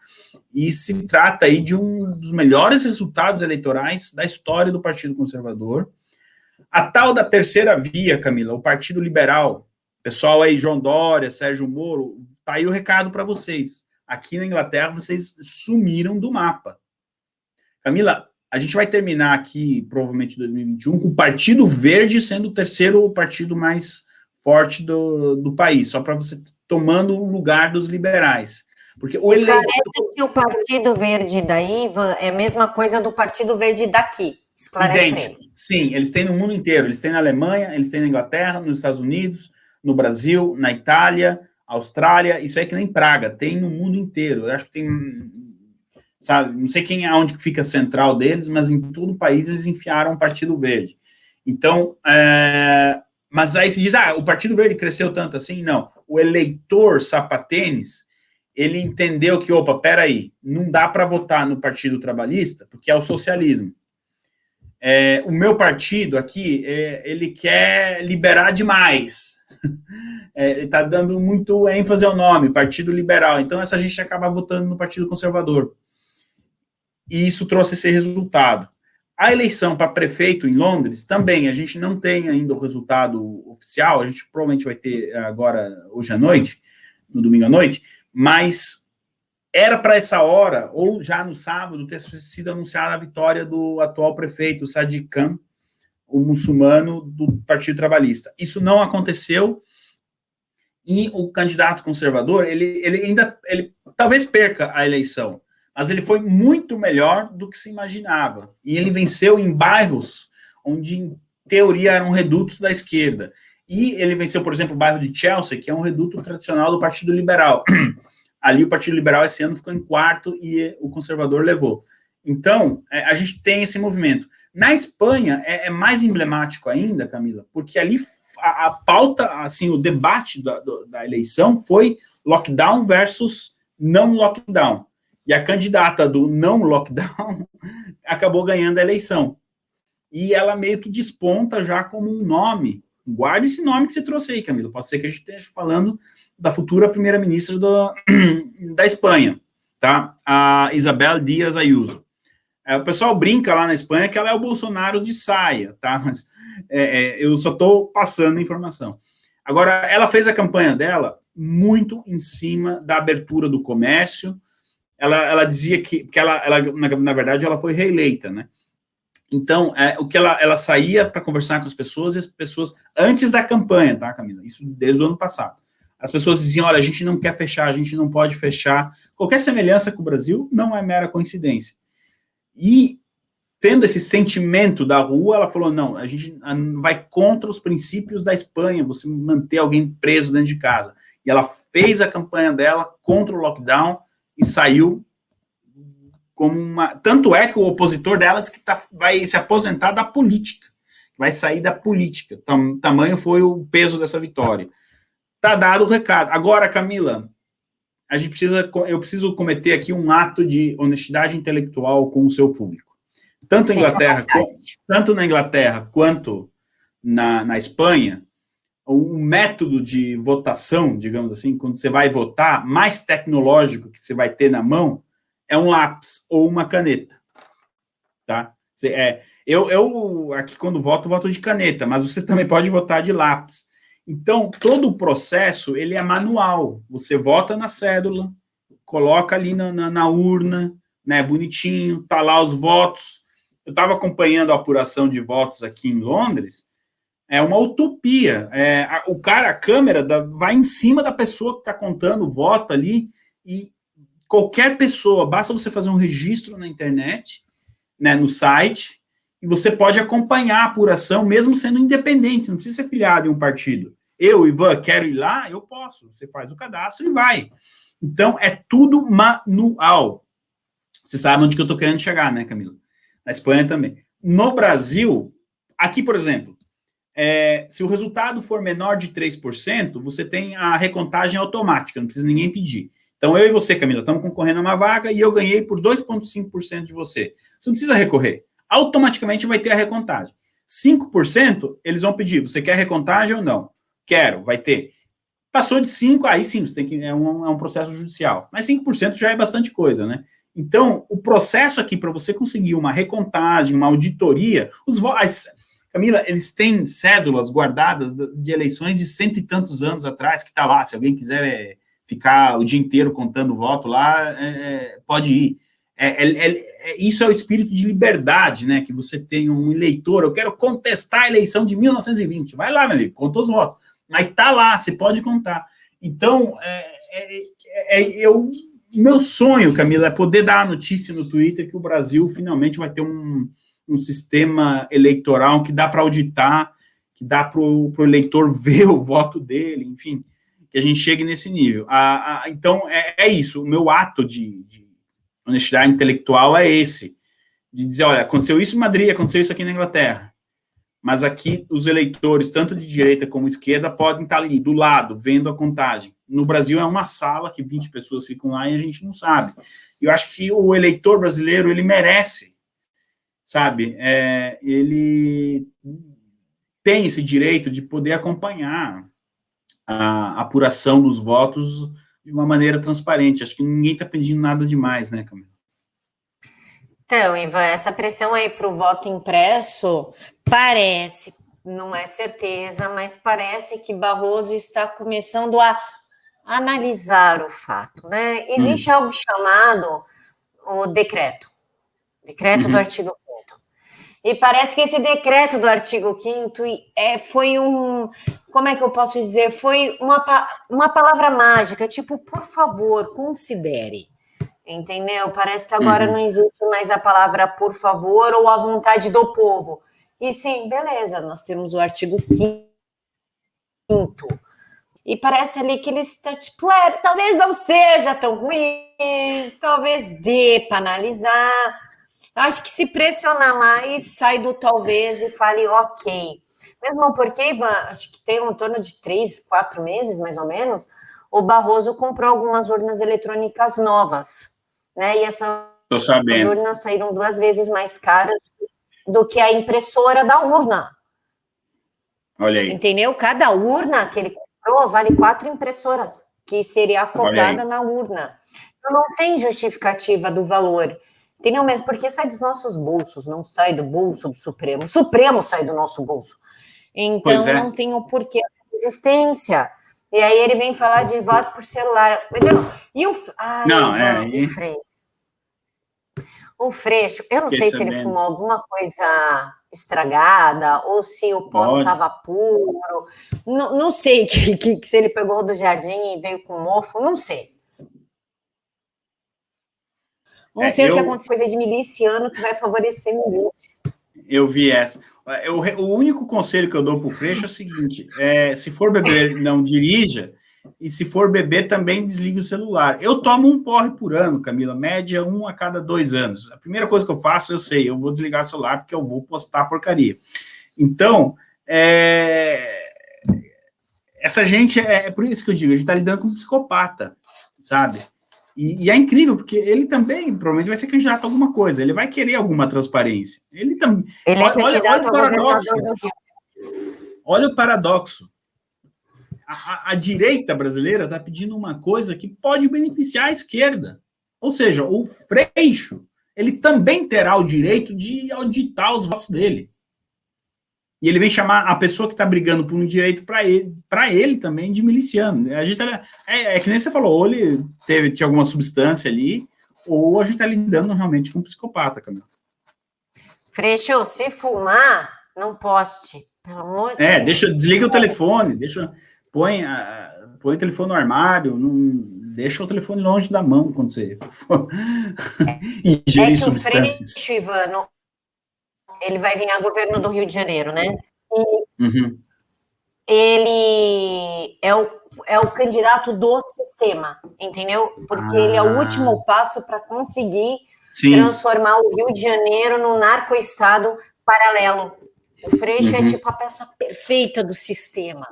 e se trata aí de um dos melhores resultados eleitorais da história do Partido Conservador. A tal da terceira via, Camila, o Partido Liberal, pessoal aí, João Dória, Sérgio Moro, tá aí o recado para vocês. Aqui na Inglaterra, vocês sumiram do mapa. Camila, a gente vai terminar aqui, provavelmente em 2021, com o Partido Verde sendo o terceiro partido mais forte do país, só para você tomando o lugar dos liberais. Porque que o Partido Verde daí, Ivan, é a mesma coisa do Partido Verde daqui. Idêntico. Sim, eles têm no mundo inteiro. Eles têm na Alemanha, eles têm na Inglaterra, nos Estados Unidos, no Brasil, na Itália, Austrália. Isso é que nem praga. Tem no mundo inteiro. Eu acho que tem, sabe, não sei aonde fica a central deles, mas em todo o país eles enfiaram o Partido Verde. Então, mas aí se diz, o Partido Verde cresceu tanto assim? Não. O eleitor sapatênis, ele entendeu que, peraí, não dá para votar no Partido Trabalhista, porque é o socialismo. O meu partido aqui, ele quer liberar demais. Ele está dando muito ênfase ao nome, Partido Liberal. Então, essa gente acaba votando no Partido Conservador. E isso trouxe esse resultado. A eleição para prefeito em Londres, também, a gente não tem ainda o resultado oficial, a gente provavelmente vai ter agora, hoje à noite, no domingo à noite, mas era para essa hora, ou já no sábado, ter sido anunciada a vitória do atual prefeito, Sadiq Khan, o muçulmano do Partido Trabalhista. Isso não aconteceu, e o candidato conservador, ele talvez perca a eleição, mas ele foi muito melhor do que se imaginava, e ele venceu em bairros onde, em teoria, eram redutos da esquerda, e ele venceu, por exemplo, o bairro de Chelsea, que é um reduto tradicional do Partido Liberal. Ali o Partido Liberal esse ano ficou em quarto e o conservador levou. Então, a gente tem esse movimento. Na Espanha, é mais emblemático ainda, Camila, porque ali a pauta, assim, o debate da eleição foi lockdown versus não lockdown. E a candidata do não lockdown acabou ganhando a eleição. E ela meio que desponta já como um nome. Guarde esse nome que você trouxe aí, Camila. Pode ser que a gente esteja falando da futura primeira-ministra da Espanha, tá? A Isabel Díaz Ayuso. O pessoal brinca lá na Espanha que ela é o Bolsonaro de saia, tá? Mas eu só estou passando a informação. Agora, ela fez a campanha dela muito em cima da abertura do comércio. Ela dizia que ela na verdade, ela foi reeleita, né? Então, o que ela saía para conversar com as pessoas, e as pessoas, antes da campanha, tá, Camila? Isso desde o ano passado. As pessoas diziam, olha, a gente não quer fechar, a gente não pode fechar. Qualquer semelhança com o Brasil não é mera coincidência. E, tendo esse sentimento da rua, ela falou, não, a gente vai contra os princípios da Espanha, você manter alguém preso dentro de casa. E ela fez a campanha dela contra o lockdown e saiu como uma... Tanto é que o opositor dela disse que vai se aposentar da política, vai sair da política. Tamanho foi o peso dessa vitória. Tá dado o recado. Agora, Camila, eu preciso cometer aqui um ato de honestidade intelectual com o seu público. Tanto na Inglaterra quanto na Espanha, o método de votação, digamos assim, quando você vai votar, mais tecnológico que você vai ter na mão, é um lápis ou uma caneta, tá? Eu aqui quando voto de caneta, mas você também pode votar de lápis. Então, todo o processo, ele é manual. Você vota na cédula, coloca ali na urna, né, bonitinho, tá lá os votos. Eu estava acompanhando a apuração de votos aqui em Londres, é uma utopia. A câmera vai em cima da pessoa que está contando o voto ali, e qualquer pessoa, basta você fazer um registro na internet, né, no site, e você pode acompanhar a apuração, mesmo sendo independente, você não precisa ser filiado em um partido. Eu, Ivan, quero ir lá, eu posso. Você faz o cadastro e vai. Então, é tudo manual. Você sabe onde que eu estou querendo chegar, né, Camila? Na Espanha também. No Brasil, aqui, por exemplo, se o resultado for menor de 3%, você tem a recontagem automática, não precisa ninguém pedir. Então, eu e você, Camila, estamos concorrendo a uma vaga e eu ganhei por 2,5% de você. Você não precisa recorrer. Automaticamente vai ter a recontagem. 5%, eles vão pedir, você quer recontagem ou não? Quero, vai ter. Passou de 5%, aí sim, você tem que, é um processo judicial. Mas 5% já é bastante coisa, né? Então, o processo aqui, para você conseguir uma recontagem, uma auditoria, Camila, eles têm cédulas guardadas de eleições de 100 e tantos anos atrás, que está lá, se alguém quiser ficar o dia inteiro contando voto lá, pode ir. Isso é o espírito de liberdade, né, que você tem um eleitor, eu quero contestar a eleição de 1920, vai lá, meu amigo, conta os votos, mas tá lá, você pode contar. Então, meu sonho, Camila, é poder dar a notícia no Twitter que o Brasil finalmente vai ter um sistema eleitoral que dá para auditar, que dá para o eleitor ver o voto dele, enfim, que a gente chegue nesse nível. Então, é isso, o meu ato de honestidade intelectual é esse, de dizer, olha, aconteceu isso em Madrid, aconteceu isso aqui na Inglaterra, mas aqui os eleitores, tanto de direita como esquerda, podem estar ali, do lado, vendo a contagem. No Brasil é uma sala que 20 pessoas ficam lá e a gente não sabe. Eu acho que o eleitor brasileiro, ele merece, sabe, ele tem esse direito de poder acompanhar a apuração dos votos de uma maneira transparente. Acho que ninguém está pedindo nada demais, né, Camila? Então, Ivan, essa pressão aí para o voto impresso parece, não é certeza, mas parece que Barroso está começando a analisar o fato, né? Existe algo chamado o decreto do artigo 5º. E parece que esse decreto do artigo 5º foi como é que eu posso dizer? Foi uma palavra mágica, tipo, por favor, considere. Entendeu? Parece que agora não existe mais a palavra por favor ou a vontade do povo. E sim, beleza, nós temos o artigo 5º. E parece ali que ele está tipo, talvez não seja tão ruim, talvez dê para analisar. Acho que se pressionar mais, sai do talvez e fale ok. Mesmo porque, Ivan, acho que tem em torno de 3, 4 meses, mais ou menos, o Barroso comprou algumas urnas eletrônicas novas, né? E essas urnas saíram 2 vezes mais caras do que a impressora da urna. Olha aí. Entendeu? Cada urna que ele comprou vale 4 impressoras, que seria acoplada na urna. Então, não tem justificativa do valor. Entendeu? Mesmo porque sai dos nossos bolsos, não sai do bolso do Supremo. O Supremo sai do nosso bolso. Então, não tem o porquê da existência. E aí ele vem falar de voto por celular. Entendeu? E o Freixo. O Freixo, eu não sei se ele fumou alguma coisa estragada ou se o pó estava puro. Não sei se ele pegou do jardim e veio com mofo, não sei. Não sei o que aconteceu, coisa de miliciano que vai favorecer milícia. Eu vi essa. O único conselho que eu dou para o Freixo é o seguinte: se for beber, não dirija, e se for beber, também desligue o celular. Eu tomo um porre por ano, Camila, média 1 a cada 2 anos. A primeira coisa que eu faço, eu vou desligar o celular porque eu vou postar porcaria. Então, essa gente, por isso que eu digo, a gente está lidando com um psicopata, sabe? E é incrível, porque ele também provavelmente vai ser candidato a alguma coisa, ele vai querer alguma transparência. Ele também. Olha o paradoxo. Olha o paradoxo. A direita brasileira está pedindo uma coisa que pode beneficiar a esquerda. Ou seja, o Freixo, ele também terá o direito de auditar os votos dele. E ele vem chamar a pessoa que está brigando por um direito para ele também de miliciano. A gente que nem você falou, ou ele tinha alguma substância ali, ou a gente está lidando realmente com um psicopata, Camila. Freixo, se fumar, não poste. Pelo amor de Deus. Desliga o telefone, põe o telefone no armário, deixa o telefone longe da mão quando você for ingerir substâncias. O Freixo, Ivano, ele vai vir a governo do Rio de Janeiro, né? E ele é o candidato do sistema, entendeu? Porque ele é o último passo para conseguir transformar o Rio de Janeiro num narco-estado paralelo. O Freixo é tipo a peça perfeita do sistema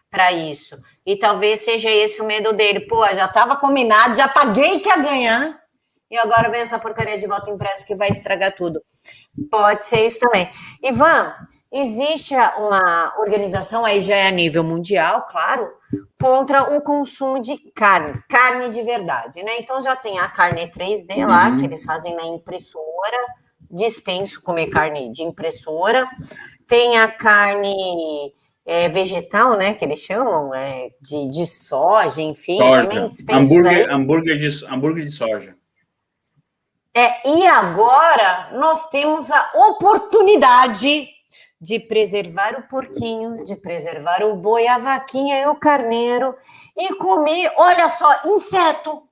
para isso. E talvez seja esse o medo dele. Pô, já estava combinado, já paguei que ia ganhar, e agora vem essa porcaria de voto impresso que vai estragar tudo. Pode ser isso também. Ivan, existe uma organização, aí já é a nível mundial, claro, contra o consumo de carne de verdade, né? Então já tem a carne 3D lá, que eles fazem na impressora, dispenso comer carne de impressora, tem a carne vegetal, né, que eles chamam, de soja, enfim, soja. Também dispenso hambúrguer de soja. E agora nós temos a oportunidade de preservar o porquinho, de preservar o boi, a vaquinha e o carneiro e comer, olha só, inseto,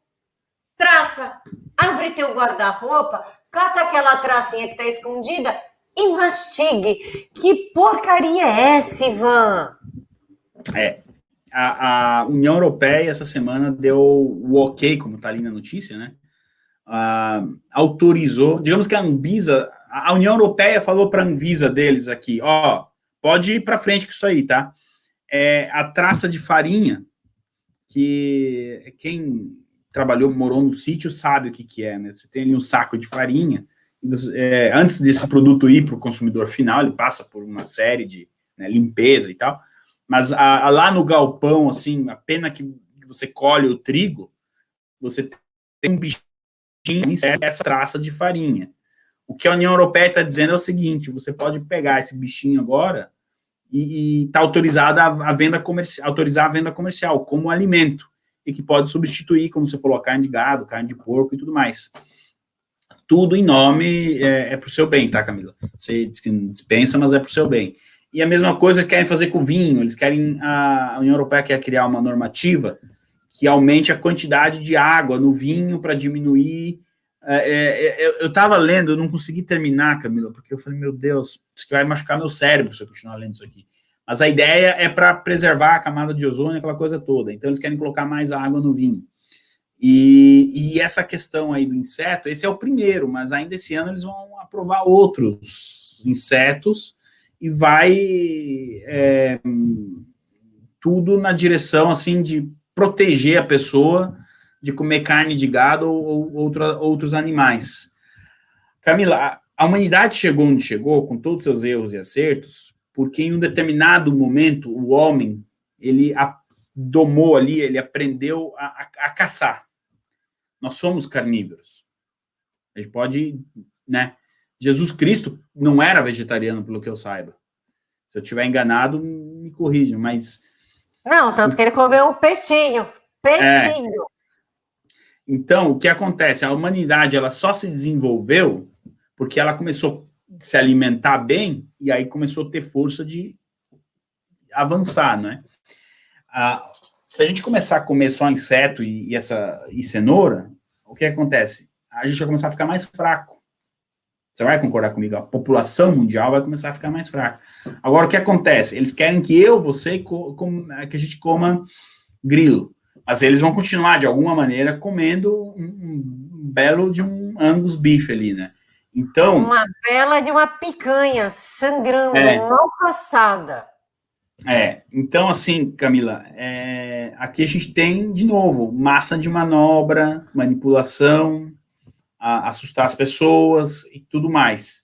traça, abre teu guarda-roupa, cata aquela tracinha que está escondida e mastigue. Que porcaria é essa, Ivan? A União Europeia essa semana deu o ok, como está ali na notícia, né? Autorizou, digamos que a Anvisa, a União Europeia falou para a Anvisa deles aqui, pode ir para frente com isso aí, tá? A traça de farinha, que quem morou no sítio sabe o que é, né? Você tem ali um saco de farinha, antes desse produto ir para o consumidor final, ele passa por uma série de limpeza e tal, mas lá no galpão, assim, a pena que você colhe o trigo, você tem um bichinho, essa traça de farinha. O que a União Europeia está dizendo é o seguinte: você pode pegar esse bichinho agora e está autorizada a venda comercial, autorizar a venda comercial como alimento, e que pode substituir, como você falou, a carne de gado, carne de porco e tudo mais. Tudo em nome, para o seu bem, tá, Camila? Você diz que não dispensa, mas é para o seu bem. E a mesma coisa querem fazer com o vinho, a União Europeia quer criar uma normativa que aumente a quantidade de água no vinho para diminuir. Eu estava lendo, eu não consegui terminar, Camila, porque eu falei, meu Deus, isso que vai machucar meu cérebro se eu continuar lendo isso aqui. Mas a ideia é para preservar a camada de ozônio, aquela coisa toda. Então, eles querem colocar mais água no vinho. E essa questão aí do inseto, esse é o primeiro, mas ainda esse ano eles vão aprovar outros insetos e vai tudo na direção, assim, de proteger a pessoa de comer carne de gado ou outros animais. Camila, a humanidade chegou onde chegou, com todos seus erros e acertos, porque em um determinado momento o homem, ele domou ali, ele aprendeu a caçar. Nós somos carnívoros. A gente pode, né? Jesus Cristo não era vegetariano, pelo que eu saiba. Se eu estiver enganado, me corrijam, mas... Não, tanto que ele comeu um peixinho. Então, o que acontece? A humanidade, ela só se desenvolveu porque ela começou a se alimentar bem e aí começou a ter força de avançar, né? Se a gente começar a comer só inseto e cenoura, o que acontece? a gente vai começar a ficar mais fraco. Você vai concordar comigo? A população mundial vai começar a ficar mais fraca. Agora, o que acontece? Eles querem que você, que a gente coma grilo. Mas eles vão continuar, de alguma maneira, comendo um belo de um Angus beef ali, né? Então... Uma bela de uma picanha sangrando, mal passada. Então, assim, Camila, aqui a gente tem, de novo, massa de manobra, manipulação, assustar as pessoas e tudo mais.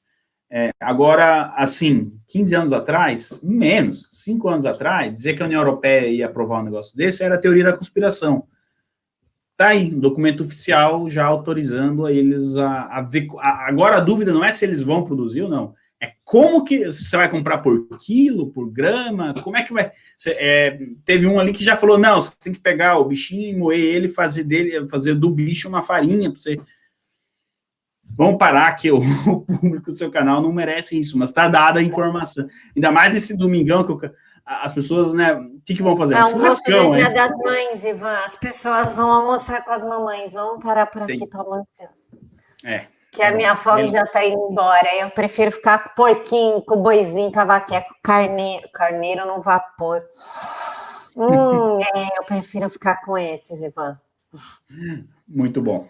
Agora, assim, 15 anos atrás, menos, 5 anos atrás, dizer que a União Europeia ia aprovar um negócio desse era a teoria da conspiração. Tá aí, um documento oficial já autorizando a eles a ver. Agora a dúvida não é se eles vão produzir ou não, é como que você vai comprar por quilo, por grama, como é que vai... teve um ali que já falou, não, você tem que pegar o bichinho e moer ele, fazer do bicho uma farinha para você... Vamos parar que o público do seu canal não merece isso, mas tá dada a informação. Ainda mais nesse domingão que as pessoas, né, o que vão fazer? Um churrascão, Dia das Mães, Ivan, as pessoas vão almoçar com as mamães, vamos parar por aqui, pelo amor de Deus. Que a minha fome já tá indo embora, eu prefiro ficar com porquinho, com boizinho, cavaqueco, carneiro no vapor. Eu prefiro ficar com esses, Ivan. Muito bom.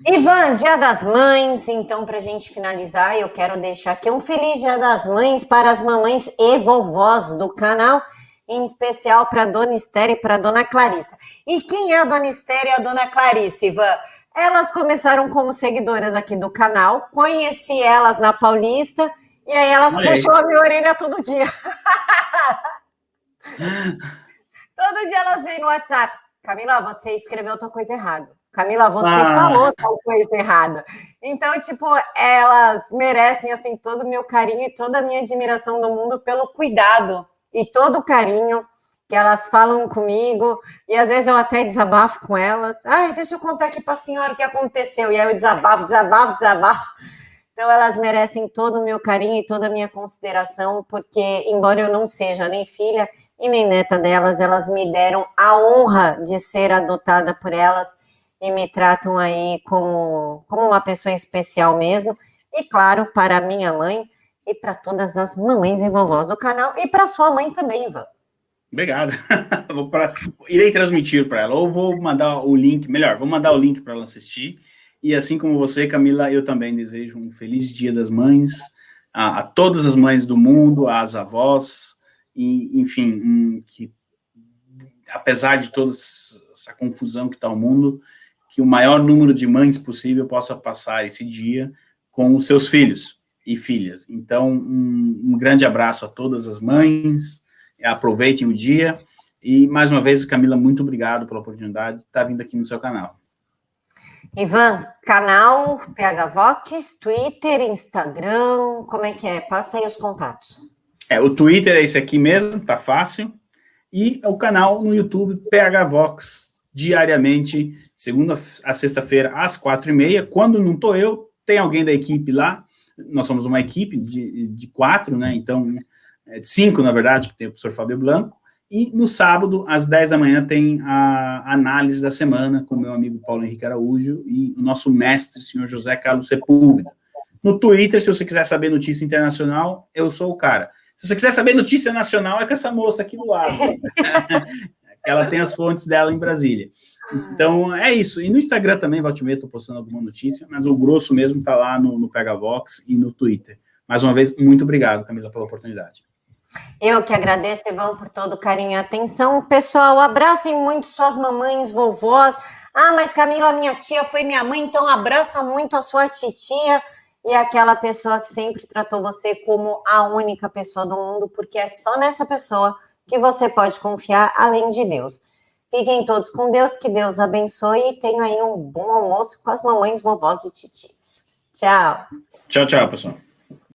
Ivan, Dia das Mães, então, para a gente finalizar, eu quero deixar aqui um feliz Dia das Mães para as mamães e vovós do canal, em especial para a Dona Esther e para a Dona Clarissa. E quem é a Dona Esther e a Dona Clarissa, Ivan? Elas começaram como seguidoras aqui do canal, conheci elas na Paulista, e aí elas puxam a minha orelha todo dia. Todo dia elas vêm no WhatsApp. Camila, você escreveu tua coisa errada. Camila, você falou tal coisa errada. Então, tipo, elas merecem, assim, todo o meu carinho e toda a minha admiração do mundo pelo cuidado e todo o carinho que elas falam comigo. E, às vezes, eu até desabafo com elas. Deixa eu contar aqui para a senhora o que aconteceu. E aí eu desabafo. Então, elas merecem todo o meu carinho e toda a minha consideração, porque, embora eu não seja nem filha e nem neta delas, elas me deram a honra de ser adotada por elas e me tratam aí como uma pessoa especial mesmo. E, claro, para a minha mãe e para todas as mamães e vovós do canal e para sua mãe também, Ivan. Obrigado. Irei transmitir para ela, ou vou mandar o link, melhor, vou mandar o link para ela assistir. E assim como você, Camila, eu também desejo um feliz Dia das Mães a todas as mães do mundo, às avós, e, enfim, que apesar de toda essa confusão que está o mundo, que o maior número de mães possível possa passar esse dia com os seus filhos e filhas. Então, um grande abraço a todas as mães, aproveitem o dia, e mais uma vez, Camila, muito obrigado pela oportunidade de estar vindo aqui no seu canal. Ivan, canal PH Vox, Twitter, Instagram, como é que é? Passa aí os contatos. O Twitter é esse aqui mesmo, tá fácil, e o canal no YouTube PH Vox, diariamente, segunda a sexta-feira, às 4h30. Quando não estou eu, tem alguém da equipe lá. Nós somos uma equipe de 4, né? Então, 5, na verdade, que tem o professor Fábio Blanco. E no sábado, às 10 da manhã, tem a análise da semana com o meu amigo Paulo Henrique Araújo e o nosso mestre, senhor José Carlos Sepúlveda. No Twitter, se você quiser saber notícia internacional, eu sou o cara. Se você quiser saber notícia nacional, é com essa moça aqui do lado. Ela tem as fontes dela em Brasília. Então, é isso. E no Instagram também, volta e meia, estou postando alguma notícia, mas o grosso mesmo está lá no PH Vox e no Twitter. Mais uma vez, muito obrigado, Camila, pela oportunidade. Eu que agradeço, Ivan, por todo o carinho e atenção. Pessoal, abracem muito suas mamães, vovós. Mas Camila, minha tia foi minha mãe, então abraça muito a sua titia e aquela pessoa que sempre tratou você como a única pessoa do mundo, porque é só nessa pessoa que você pode confiar, além de Deus. Fiquem todos com Deus, que Deus abençoe e tenham aí um bom almoço com as mamães, vovós e titias. Tchau. Tchau, tchau, pessoal.